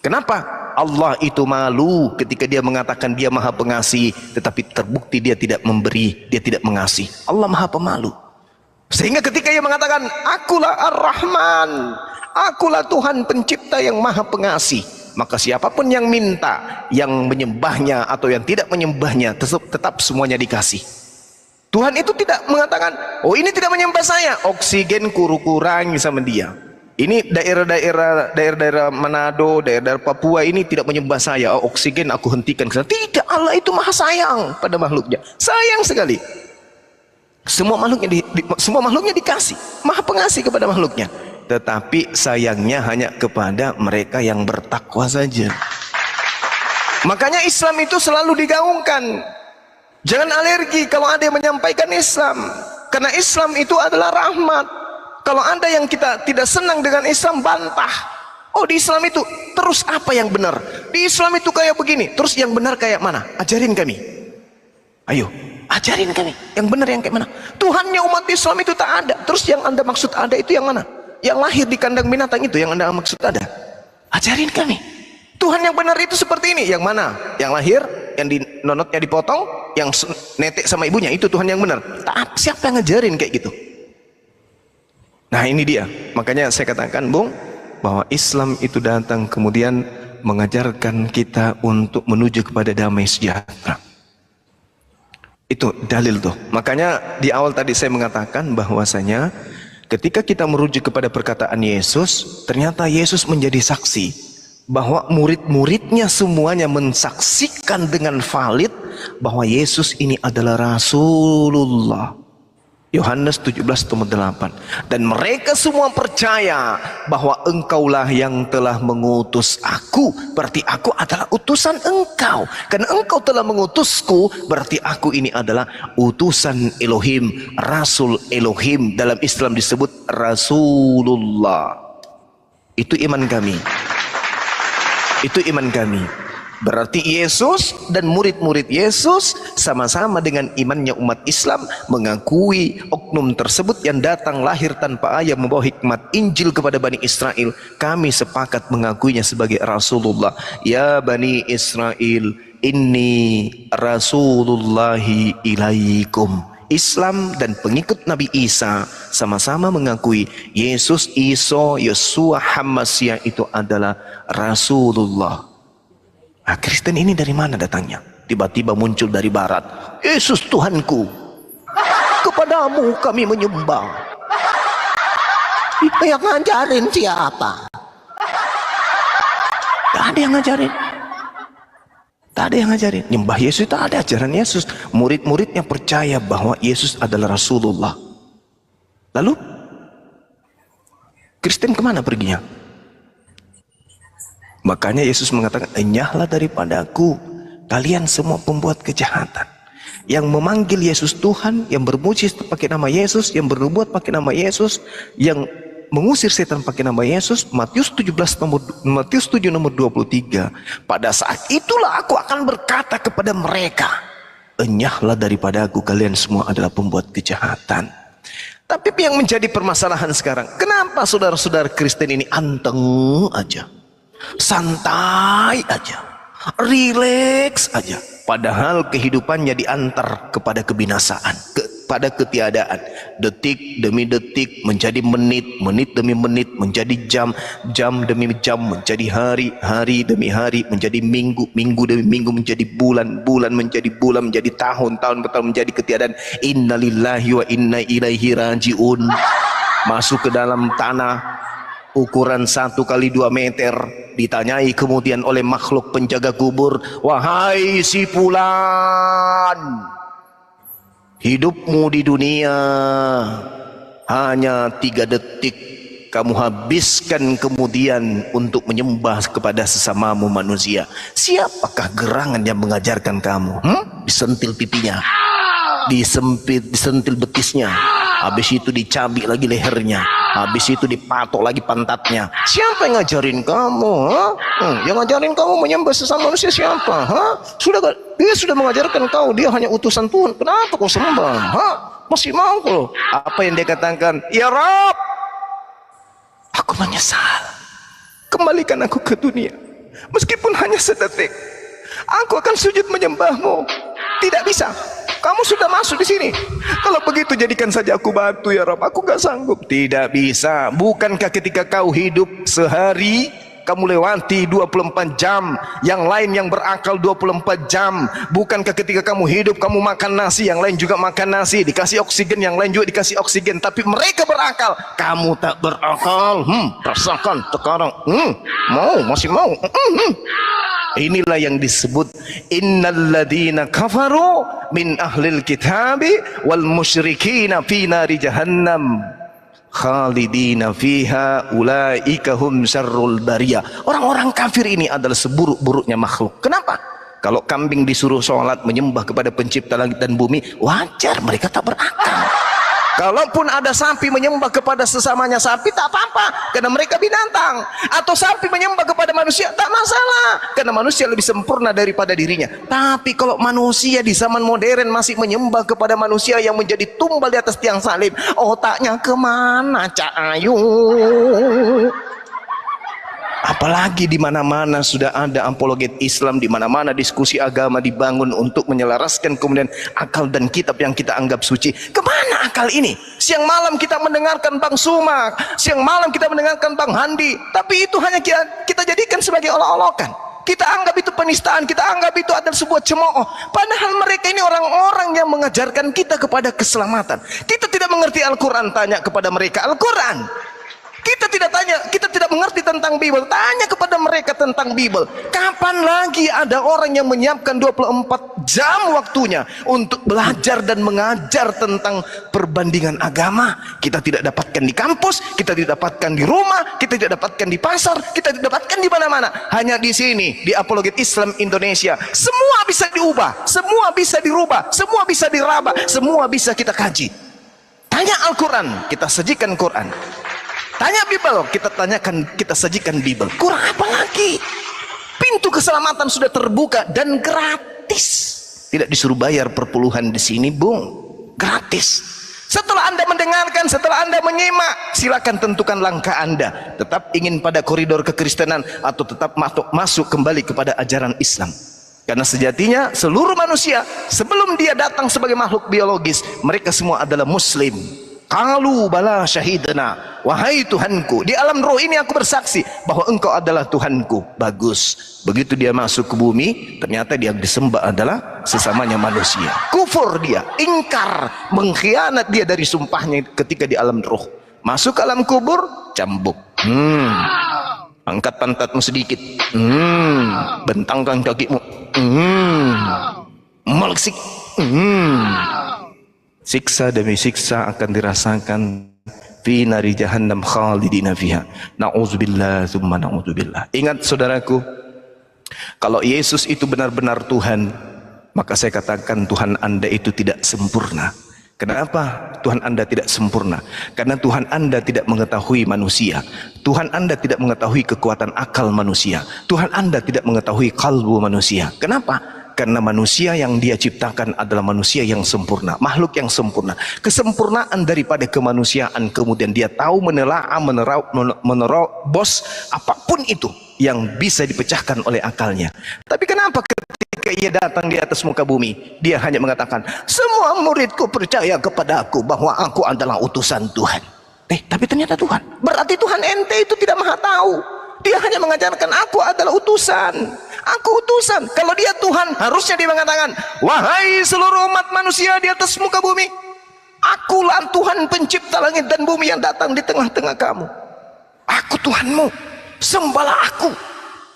Kenapa? Allah itu malu ketika dia mengatakan dia maha pengasih, tetapi terbukti dia tidak memberi, dia tidak mengasih. Allah maha pemalu. Sehingga ketika dia mengatakan akulah Ar-Rahman, akulah Tuhan pencipta yang maha pengasih, maka siapapun yang minta, yang menyembahnya atau yang tidak menyembahnya, tetap semuanya dikasih. Tuhan itu tidak mengatakan, oh ini tidak menyembah saya, oksigen kurangi sama dia. Ini daerah-daerah Manado, daerah Papua ini tidak menyembah saya, oh, oksigen aku hentikan. Tidak, Allah itu maha sayang pada makhluknya, sayang sekali. Semua makhluknya dikasih, maha pengasih kepada makhluknya. Tetapi sayangnya hanya kepada mereka yang bertakwa saja. Makanya Islam itu selalu digaungkan. Jangan alergi kalau ada yang menyampaikan Islam, karena Islam itu adalah rahmat. Kalau ada yang kita tidak senang dengan Islam, bantah. Oh, di Islam itu terus apa yang benar? Di Islam itu kayak begini, terus yang benar kayak mana? Ajarin kami. Ayo, ajarin kami. Yang benar yang kayak mana? Tuhannya umat Islam itu tak ada. Terus yang Anda maksud ada itu yang mana? Yang lahir di kandang binatang itu yang Anda maksud ada. Ajarin kami. Tuhan yang benar itu seperti ini. Yang mana? Yang lahir, yang di nonotnya dipotong, yang netek sama ibunya, itu Tuhan yang benar. Siapa yang ngajarin kayak gitu? Nah ini dia, makanya saya katakan Bung, bahwa Islam itu datang kemudian mengajarkan kita untuk menuju kepada damai sejahtera. Itu dalil tuh. Makanya di awal tadi saya mengatakan bahwasanya ketika kita merujuk kepada perkataan Yesus, ternyata Yesus menjadi saksi bahwa murid-muridnya semuanya mensaksikan dengan valid bahwa Yesus ini adalah Rasulullah. Yohanes 17:8. Dan mereka semua percaya bahwa engkaulah yang telah mengutus aku, berarti aku adalah utusan engkau. Karena engkau telah mengutusku, berarti aku ini adalah utusan Elohim, Rasul Elohim. Dalam Islam disebut Rasulullah. Itu iman kami. Itu iman kami. Berarti Yesus dan murid-murid Yesus sama-sama dengan imannya umat Islam mengakui oknum tersebut yang datang lahir tanpa ayah membawa hikmat Injil kepada Bani Israel. Kami sepakat mengakuinya sebagai Rasulullah. Ya Bani Israel, inni Rasulullahi ilaikum. Islam dan pengikut Nabi Isa sama-sama mengakui Yesus, Isa, Yesua, Hamasya itu adalah Rasulullah. Nah, Kristen ini dari mana datangnya? Tiba-tiba muncul dari barat. Yesus Tuhanku, kepadamu kami menyembah. Yang ngajarin siapa? Tak ada yang ngajarin. Tak ada yang ngajarin. Nyembah Yesus itu ada ajaran Yesus. Murid-muridnya percaya bahwa Yesus adalah Rasulullah. Lalu Kristen kemana perginya? Makanya Yesus mengatakan, enyahlah daripadaku kalian semua pembuat kejahatan. Yang memanggil Yesus Tuhan, yang bermuji pakai nama Yesus, yang bernubuat pakai nama Yesus, yang mengusir setan pakai nama Yesus. Matius 7 nomor 23. Pada saat itulah aku akan berkata kepada mereka, enyahlah daripadaku kalian semua adalah pembuat kejahatan. Tapi yang menjadi permasalahan sekarang, kenapa saudara-saudara Kristen ini anteng aja, santai aja, rileks aja, padahal kehidupannya diantar kepada kebinasaan, kepada ketiadaan. Detik demi detik menjadi menit, menit demi menit menjadi jam, jam demi jam menjadi hari, hari demi hari menjadi minggu, minggu demi minggu menjadi bulan, bulan menjadi bulan, menjadi tahun, tahun bertahun menjadi ketiadaan. Innalillahi wa inna ilaihi rajiun. Masuk ke dalam tanah ukuran 1 kali 2 meter, ditanyai kemudian oleh makhluk penjaga kubur, wahai si fulan, hidupmu di dunia hanya 3 detik kamu habiskan kemudian untuk menyembah kepada sesamamu manusia. Siapakah gerangan yang mengajarkan kamu? Disentil pipinya, disentil betisnya, habis itu dicabik lagi lehernya, habis itu dipatok lagi pantatnya. Siapa yang ngajarin kamu? Yang ngajarin kamu menyembah sesama manusia siapa? Dia sudah mengajarkan kau, dia hanya utusan Tuhan. Kenapa kau sembah? Masih mau kau? Apa yang dia katakan? Ya Rabb, aku menyesal. Kembalikan aku ke dunia, meskipun hanya sedetik. Aku akan sujud menyembahmu. Tidak bisa. Kamu sudah masuk di sini. Kalau begitu jadikan saja aku batu ya Rabb. Aku gak sanggup. Tidak bisa. Bukankah ketika kau hidup sehari kamu lewati 24 jam, yang lain yang berakal 24 jam. Bukankah ketika kamu hidup kamu makan nasi, yang lain juga makan nasi, dikasih oksigen, yang lain juga dikasih oksigen, tapi mereka berakal, kamu tak berakal. Rasakan sekarang. Masih mau. Inilah yang disebut innalladzina kafaru min ahlil kitabi wal musyrikina fi nari jahannam khalidina fiha ulaika hum syarrul bariyah. Orang-orang kafir ini adalah seburuk-buruknya makhluk. Kenapa? Kalau kambing disuruh sholat menyembah kepada pencipta langit dan bumi, wajar, mereka tak berakal. Kalaupun ada sapi menyembah kepada sesamanya sapi, tak apa-apa, karena mereka binatang. Atau sapi menyembah kepada manusia, tak masalah, karena manusia lebih sempurna daripada dirinya. Tapi kalau manusia di zaman modern masih menyembah kepada manusia yang menjadi tumbal di atas tiang salib, otaknya kemana, Cak Ayu? Apalagi di mana-mana sudah ada apologet Islam, di mana-mana diskusi agama dibangun untuk menyelaraskan kemudian akal dan kitab yang kita anggap suci. Kemana akal ini? Siang malam kita mendengarkan Bang Sumak, siang malam kita mendengarkan Bang Handi, tapi itu hanya kita jadikan sebagai olok-olokan. Kita anggap itu penistaan, kita anggap itu adalah sebuah cemooh. Padahal mereka ini orang-orang yang mengajarkan kita kepada keselamatan. Kita tidak mengerti Al-Quran, tanya kepada mereka Al-Quran. Kita tidak mengerti tentang Bible, tanya kepada mereka tentang Bible. Kapan lagi ada orang yang menyiapkan 24 jam waktunya untuk belajar dan mengajar tentang perbandingan agama? Kita tidak dapatkan di kampus, kita tidak dapatkan di rumah, kita tidak dapatkan di pasar, kita tidak dapatkan di mana-mana. Hanya di sini, di Apologet Islam Indonesia. Semua bisa diubah, semua bisa dirubah, semua bisa diraba, semua bisa kita kaji. Tanya Al-Quran, kita sajikan Quran. Tanya Bible, kita sajikan Bible. Kurang apa lagi? Pintu keselamatan sudah terbuka dan gratis. Tidak disuruh bayar perpuluhan di sini, Bung. Gratis. Setelah Anda mendengarkan, setelah Anda menyimak, silakan tentukan langkah Anda. Tetap ingin pada koridor kekristenan atau tetap masuk kembali kepada ajaran Islam. Karena sejatinya seluruh manusia sebelum dia datang sebagai makhluk biologis, mereka semua adalah muslim. Qalu bala syahidna, wahai Tuhanku, di alam roh ini aku bersaksi bahwa engkau adalah Tuhanku. Bagus. Begitu dia masuk ke bumi, ternyata dia disembah adalah sesamanya manusia. Kufur dia, ingkar, mengkhianat dia dari sumpahnya ketika di alam roh. Masuk ke alam kubur, cambuk. Angkat pantatmu sedikit. Bentangkan kakimu. Meleksik. Siksa demi siksa akan dirasakan fi nari jahannam khalidina fiha. Na'udzubillah tsumma na'udzubillah. Ingat saudaraku, kalau Yesus itu benar-benar Tuhan, maka saya katakan Tuhan Anda itu tidak sempurna. Kenapa Tuhan Anda tidak sempurna? Karena Tuhan Anda tidak mengetahui manusia. Tuhan Anda tidak mengetahui kekuatan akal manusia. Tuhan Anda tidak mengetahui kalbu manusia. Kenapa? Karena manusia yang dia ciptakan adalah manusia yang sempurna, makhluk yang sempurna. Kesempurnaan daripada kemanusiaan, kemudian dia tahu menelaah, menerobos apapun itu yang bisa dipecahkan oleh akalnya. Tapi kenapa ketika ia datang di atas muka bumi, dia hanya mengatakan, semua muridku percaya kepada aku bahwa aku adalah utusan Tuhan. Tapi ternyata Tuhan. Berarti Tuhan ente itu tidak maha tahu. Dia hanya mengajarkan aku adalah utusan. Aku utusan. Kalau dia Tuhan, harusnya dia mengatakan, wahai seluruh umat manusia di atas muka bumi, akulah Tuhan pencipta langit dan bumi yang datang di tengah-tengah kamu. Aku Tuhanmu, sembahlah aku.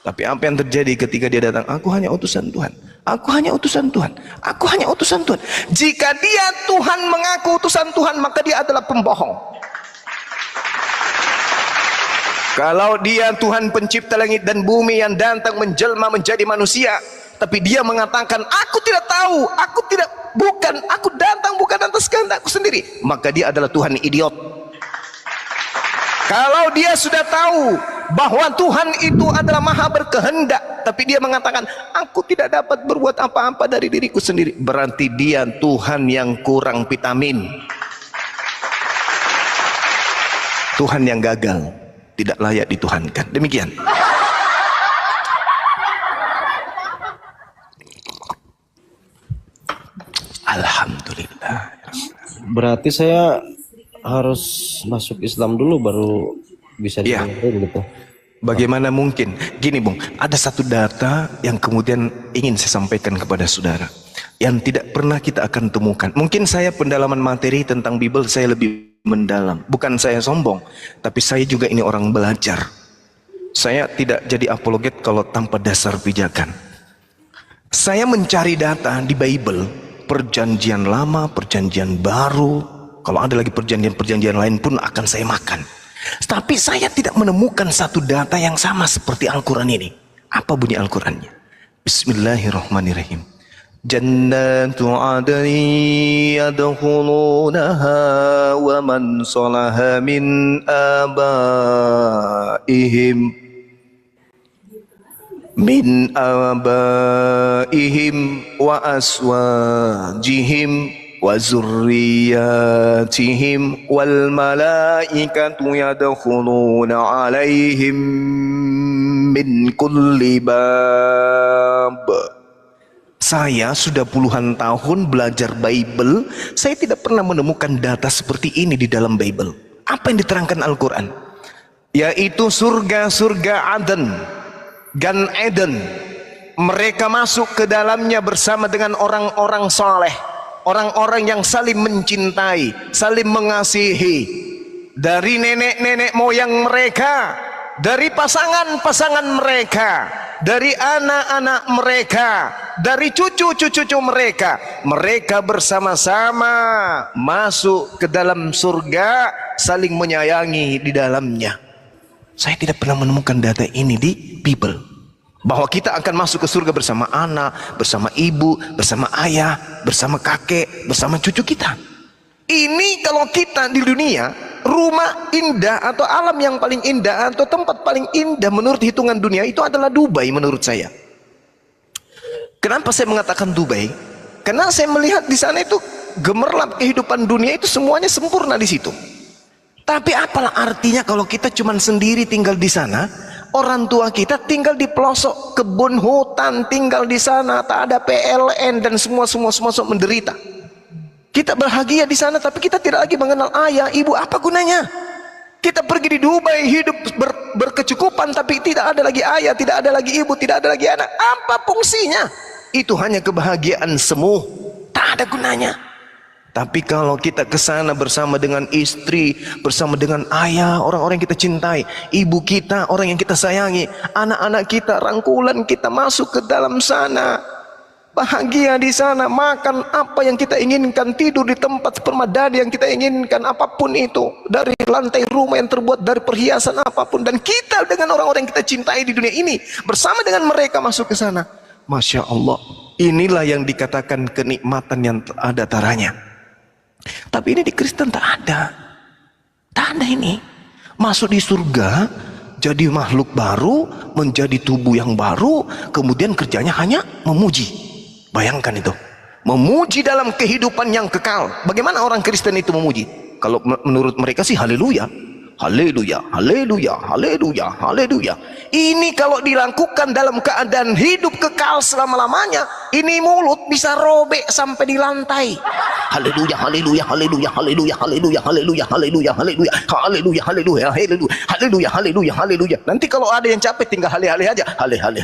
Tapi apa yang terjadi ketika dia datang? Aku hanya utusan Tuhan. Aku hanya utusan Tuhan. Aku hanya utusan Tuhan. Jika dia Tuhan mengaku utusan Tuhan, maka dia adalah pembohong. Kalau dia Tuhan pencipta langit dan bumi yang datang menjelma menjadi manusia, tapi dia mengatakan aku tidak tahu, aku datang bukan atas kehendakku sendiri, maka dia adalah Tuhan idiot. Kalau dia sudah tahu bahwa Tuhan itu adalah maha berkehendak, tapi dia mengatakan aku tidak dapat berbuat apa-apa dari diriku sendiri, berarti dia Tuhan yang kurang vitamin, Tuhan yang gagal, tidak layak dituhankan. Demikian. Alhamdulillah. Berarti saya harus masuk Islam dulu baru bisa didengarin gitu. Bagaimana mungkin? Gini Bung, ada satu data yang kemudian ingin saya sampaikan kepada saudara, yang tidak pernah kita akan temukan. Mungkin saya pendalaman materi tentang Bible saya lebih mendalam. Bukan saya sombong, tapi saya juga ini orang belajar. Saya tidak jadi apologet kalau tanpa dasar pijakan. Saya mencari data di Bible, perjanjian lama, perjanjian baru. Kalau ada lagi perjanjian lain pun akan saya makan. Tapi saya tidak menemukan satu data yang sama seperti Al-Quran ini. Apa bunyi Al-Qurannya? Bismillahirrahmanirrahim. Jannatu adni yadkhulunaha wa man salaha min abaihim wa aswajihim wa zurriyatihim wal malaikatu yadkhuluna alaihim min kulli bab. Saya sudah puluhan tahun belajar Bible, saya tidak pernah menemukan data seperti ini di dalam Bible. Apa yang diterangkan Al-Quran? Yaitu surga-surga Aden, Gan Eden. Mereka masuk ke dalamnya bersama dengan orang-orang saleh, orang-orang yang saling mencintai, saling mengasihi, dari nenek-nenek moyang mereka, dari pasangan-pasangan mereka, dari anak-anak mereka, dari cucu-cucu mereka. Mereka bersama-sama masuk ke dalam surga, saling menyayangi di dalamnya. Saya tidak pernah menemukan data ini di Bible, bahwa kita akan masuk ke surga bersama anak, bersama ibu, bersama ayah, bersama kakek, bersama cucu kita. Ini kalau kita di dunia, rumah indah atau alam yang paling indah atau tempat paling indah menurut hitungan dunia itu adalah Dubai menurut saya. Kenapa saya mengatakan Dubai? Karena saya melihat di sana itu gemerlap kehidupan dunia itu semuanya sempurna di situ. Tapi apalah artinya kalau kita cuma sendiri tinggal di sana? Orang tua kita tinggal di pelosok kebun hutan, tinggal di sana, tak ada PLN dan semua menderita. Kita bahagia di sana, tapi kita tidak lagi mengenal ayah, ibu. Apa gunanya? Kita pergi di Dubai, hidup berkecukupan, tapi tidak ada lagi ayah, tidak ada lagi ibu, tidak ada lagi anak. Apa fungsinya? Itu hanya kebahagiaan semu, tak ada gunanya. Tapi kalau kita ke sana bersama dengan istri, bersama dengan ayah, orang-orang yang kita cintai, ibu kita, orang yang kita sayangi, anak-anak kita, rangkulan kita masuk ke dalam sana, bahagia di sana, makan apa yang kita inginkan, tidur di tempat permadani yang kita inginkan, apapun itu, dari lantai rumah yang terbuat dari perhiasan apapun, dan kita dengan orang-orang yang kita cintai di dunia ini bersama dengan mereka masuk ke sana. Masya Allah, inilah yang dikatakan kenikmatan yang ada taranya. Tapi ini di Kristen tak ada ini. Masuk di surga, jadi makhluk baru, menjadi tubuh yang baru, kemudian kerjanya hanya memuji. Bayangkan itu, memuji dalam kehidupan yang kekal. Bagaimana orang Kristen itu memuji? Kalau menurut mereka sih haleluya, haleluya, haleluya, haleluya, haleluya. Ini kalau dilakukan dalam keadaan hidup kekal selama-lamanya, ini mulut bisa robek sampai di lantai. Haleluya, haleluya, haleluya, haleluya, haleluya, haleluya, haleluya, haleluya, haleluya, haleluya, haleluya, haleluya, haleluya, haleluya. Nanti kalau ada yang capek tinggal hale-hale aja. Hale. Ada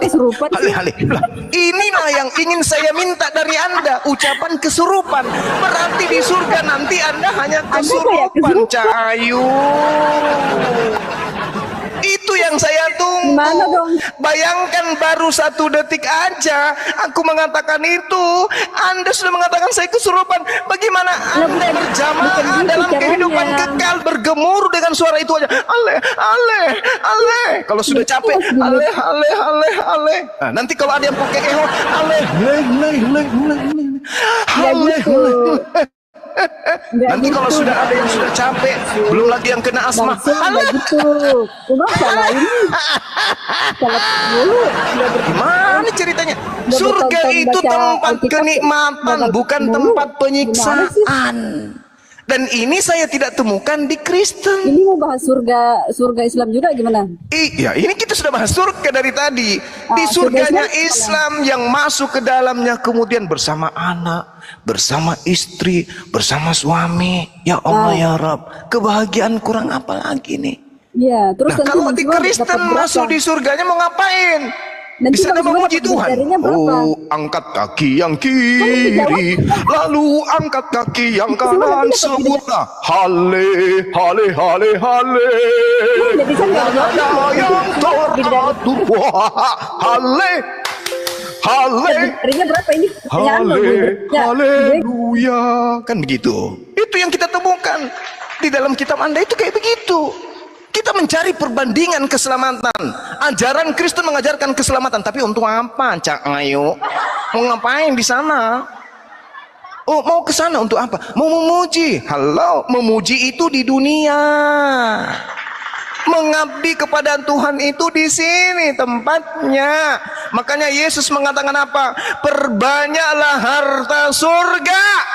juga hale, inilah yang ingin saya minta dari Anda, ucapan kesurupan. Berarti di surga nanti Anda hanya kesurupan, Cahayu. Itu yang saya tunggu. Bayangkan baru 1 detik aja aku mengatakan itu, Anda sudah mengatakan saya kesurupan. Bagaimana Anda berjamaah dalam kehidupan kekal, bergemuruh dengan suara itu aja, ale. Kalau sudah capek, ale. Nah, nanti kalau ada yang pakai eho, ale. Nanti kalau sudah ada yang sudah capek, belum lagi yang kena asma, gimana ceritanya? Surga itu tempat kenikmatan, bukan tempat penyiksaan. Dan ini saya tidak temukan di Kristen. Ini mau bahas surga Islam juga gimana? Iya, ini kita sudah bahas surga dari tadi. Di surganya Islam yang masuk ke dalamnya kemudian bersama anak, bersama istri, bersama suami. Ya Allah ya Rabb, kebahagiaan kurang apa lagi nih? Iya, terus nah, kalau di Kristen masuk di surganya mau ngapain? Di sana memuji Tuhan. Oh, angkat kaki yang kiri, lalu angkat kaki yang kanan, sebutlah hale, hale, hale, hale. Nada yang teratur, hale, hale, haleluya. Kan begitu. Itu yang kita temukan di dalam kitab Anda itu kayak begitu. Kita mencari perbandingan keselamatan. Ajaran Kristen mengajarkan keselamatan, tapi untuk apa, Cak Ayo? Mau ngapain di sana? Oh, mau ke sana untuk apa? Mau memuji. Halo, memuji itu di dunia. Mengabdi kepada Tuhan itu di sini tempatnya. Makanya Yesus mengatakan apa? Perbanyaklah harta surga.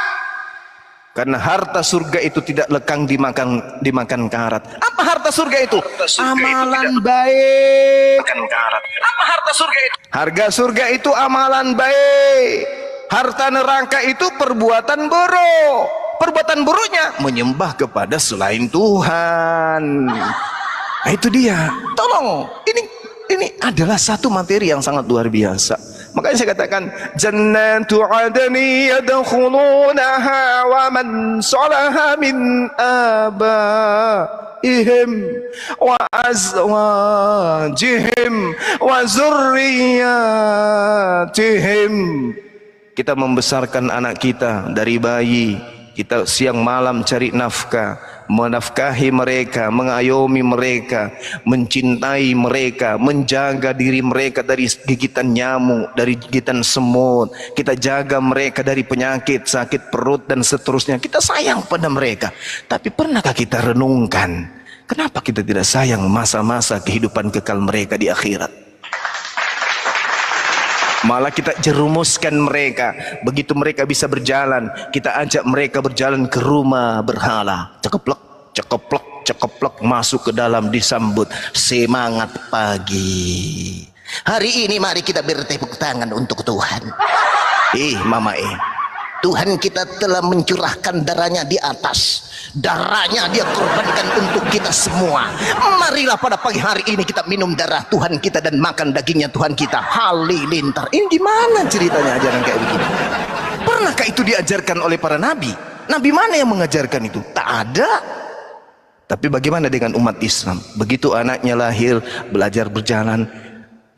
Karena harta surga itu tidak lekang dimakan karat. Apa harta surga itu? Amalan baik. Apa harta surga itu? Harga surga itu amalan baik. Harta neraka itu perbuatan buruk. Perbuatan buruknya menyembah kepada selain Tuhan. Nah, itu dia. Tolong, ini adalah satu materi yang sangat luar biasa. Makanya saya katakan jannatu adni yadkhulunaha wa man salaha min abaihim wa azwajihim wa zurriyatihim. Kita membesarkan anak kita dari bayi, kita siang malam cari nafkah, menafkahi mereka, mengayomi mereka, mencintai mereka, menjaga diri mereka dari gigitan nyamuk, dari gigitan semut. Kita jaga mereka dari penyakit, sakit perut dan seterusnya. Kita sayang pada mereka. Tapi pernahkah kita renungkan, kenapa kita tidak sayang masa-masa kehidupan kekal mereka di akhirat? Malah kita jerumuskan mereka. Begitu mereka bisa berjalan, kita ajak mereka berjalan ke rumah berhala. Cekeplek, cekeplek, cekeplek, masuk ke dalam, disambut semangat pagi. Hari ini mari kita bertepuk tangan untuk Tuhan. Mama Tuhan kita telah mencurahkan darahnya di atas. Darahnya dia korbankan untuk kita semua. Marilah pada pagi hari ini kita minum darah Tuhan kita dan makan dagingnya Tuhan kita. Halilintar. Ini gimana ceritanya ajaran kayak begini? Pernahkah itu diajarkan oleh para nabi? Nabi mana yang mengajarkan itu? Tak ada. Tapi bagaimana dengan umat Islam? Begitu anaknya lahir, belajar berjalan.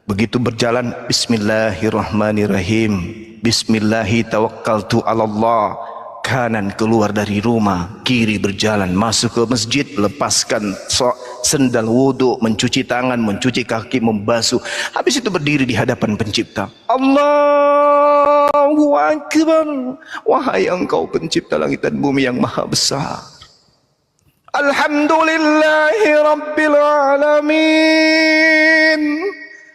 Begitu berjalan, bismillahirrahmanirrahim. Bismillahi tawakkaltu ala Allah. Kanan keluar dari rumah, kiri berjalan masuk ke masjid, lepaskan sendal wudu, mencuci tangan, mencuci kaki, membasuh. Habis itu berdiri di hadapan Pencipta. Allahu Akbar. Wahai Engkau Pencipta langit dan bumi yang maha besar. Alhamdulillahi Rabbil Alamin.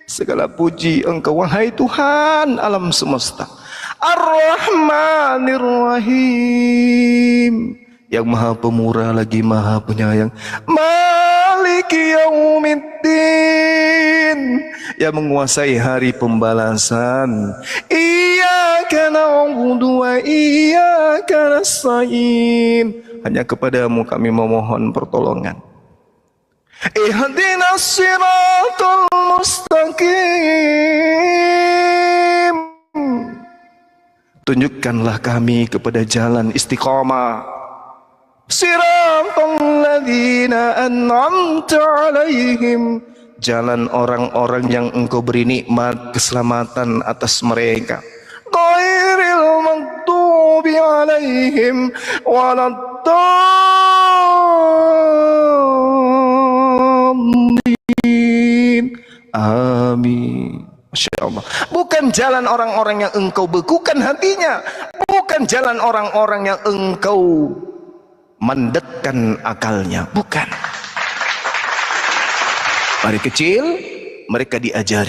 Segala puji Engkau wahai Tuhan alam semesta. Ar-Rahmanir Rahim, yang maha pemurah lagi maha penyayang. Maliki Yaumiddin, yang menguasai hari pembalasan. Iyyaka na'budu wa iyyaka nasta'in, hanya kepadamu kami memohon pertolongan. Ihdinas siratal mustaqim, tunjukkanlah kami kepada jalan istiqamah. Siratal ladzina an'amta 'alaihim, jalan orang-orang yang Engkau beri nikmat keselamatan atas mereka. Ghairil maghdubi 'alaihim waladdallin. Amin. Masya Allah. Bukan jalan orang-orang yang Engkau bekukan hatinya, bukan jalan orang-orang yang Engkau mandekkan akalnya, bukan. Dari kecil mereka diajari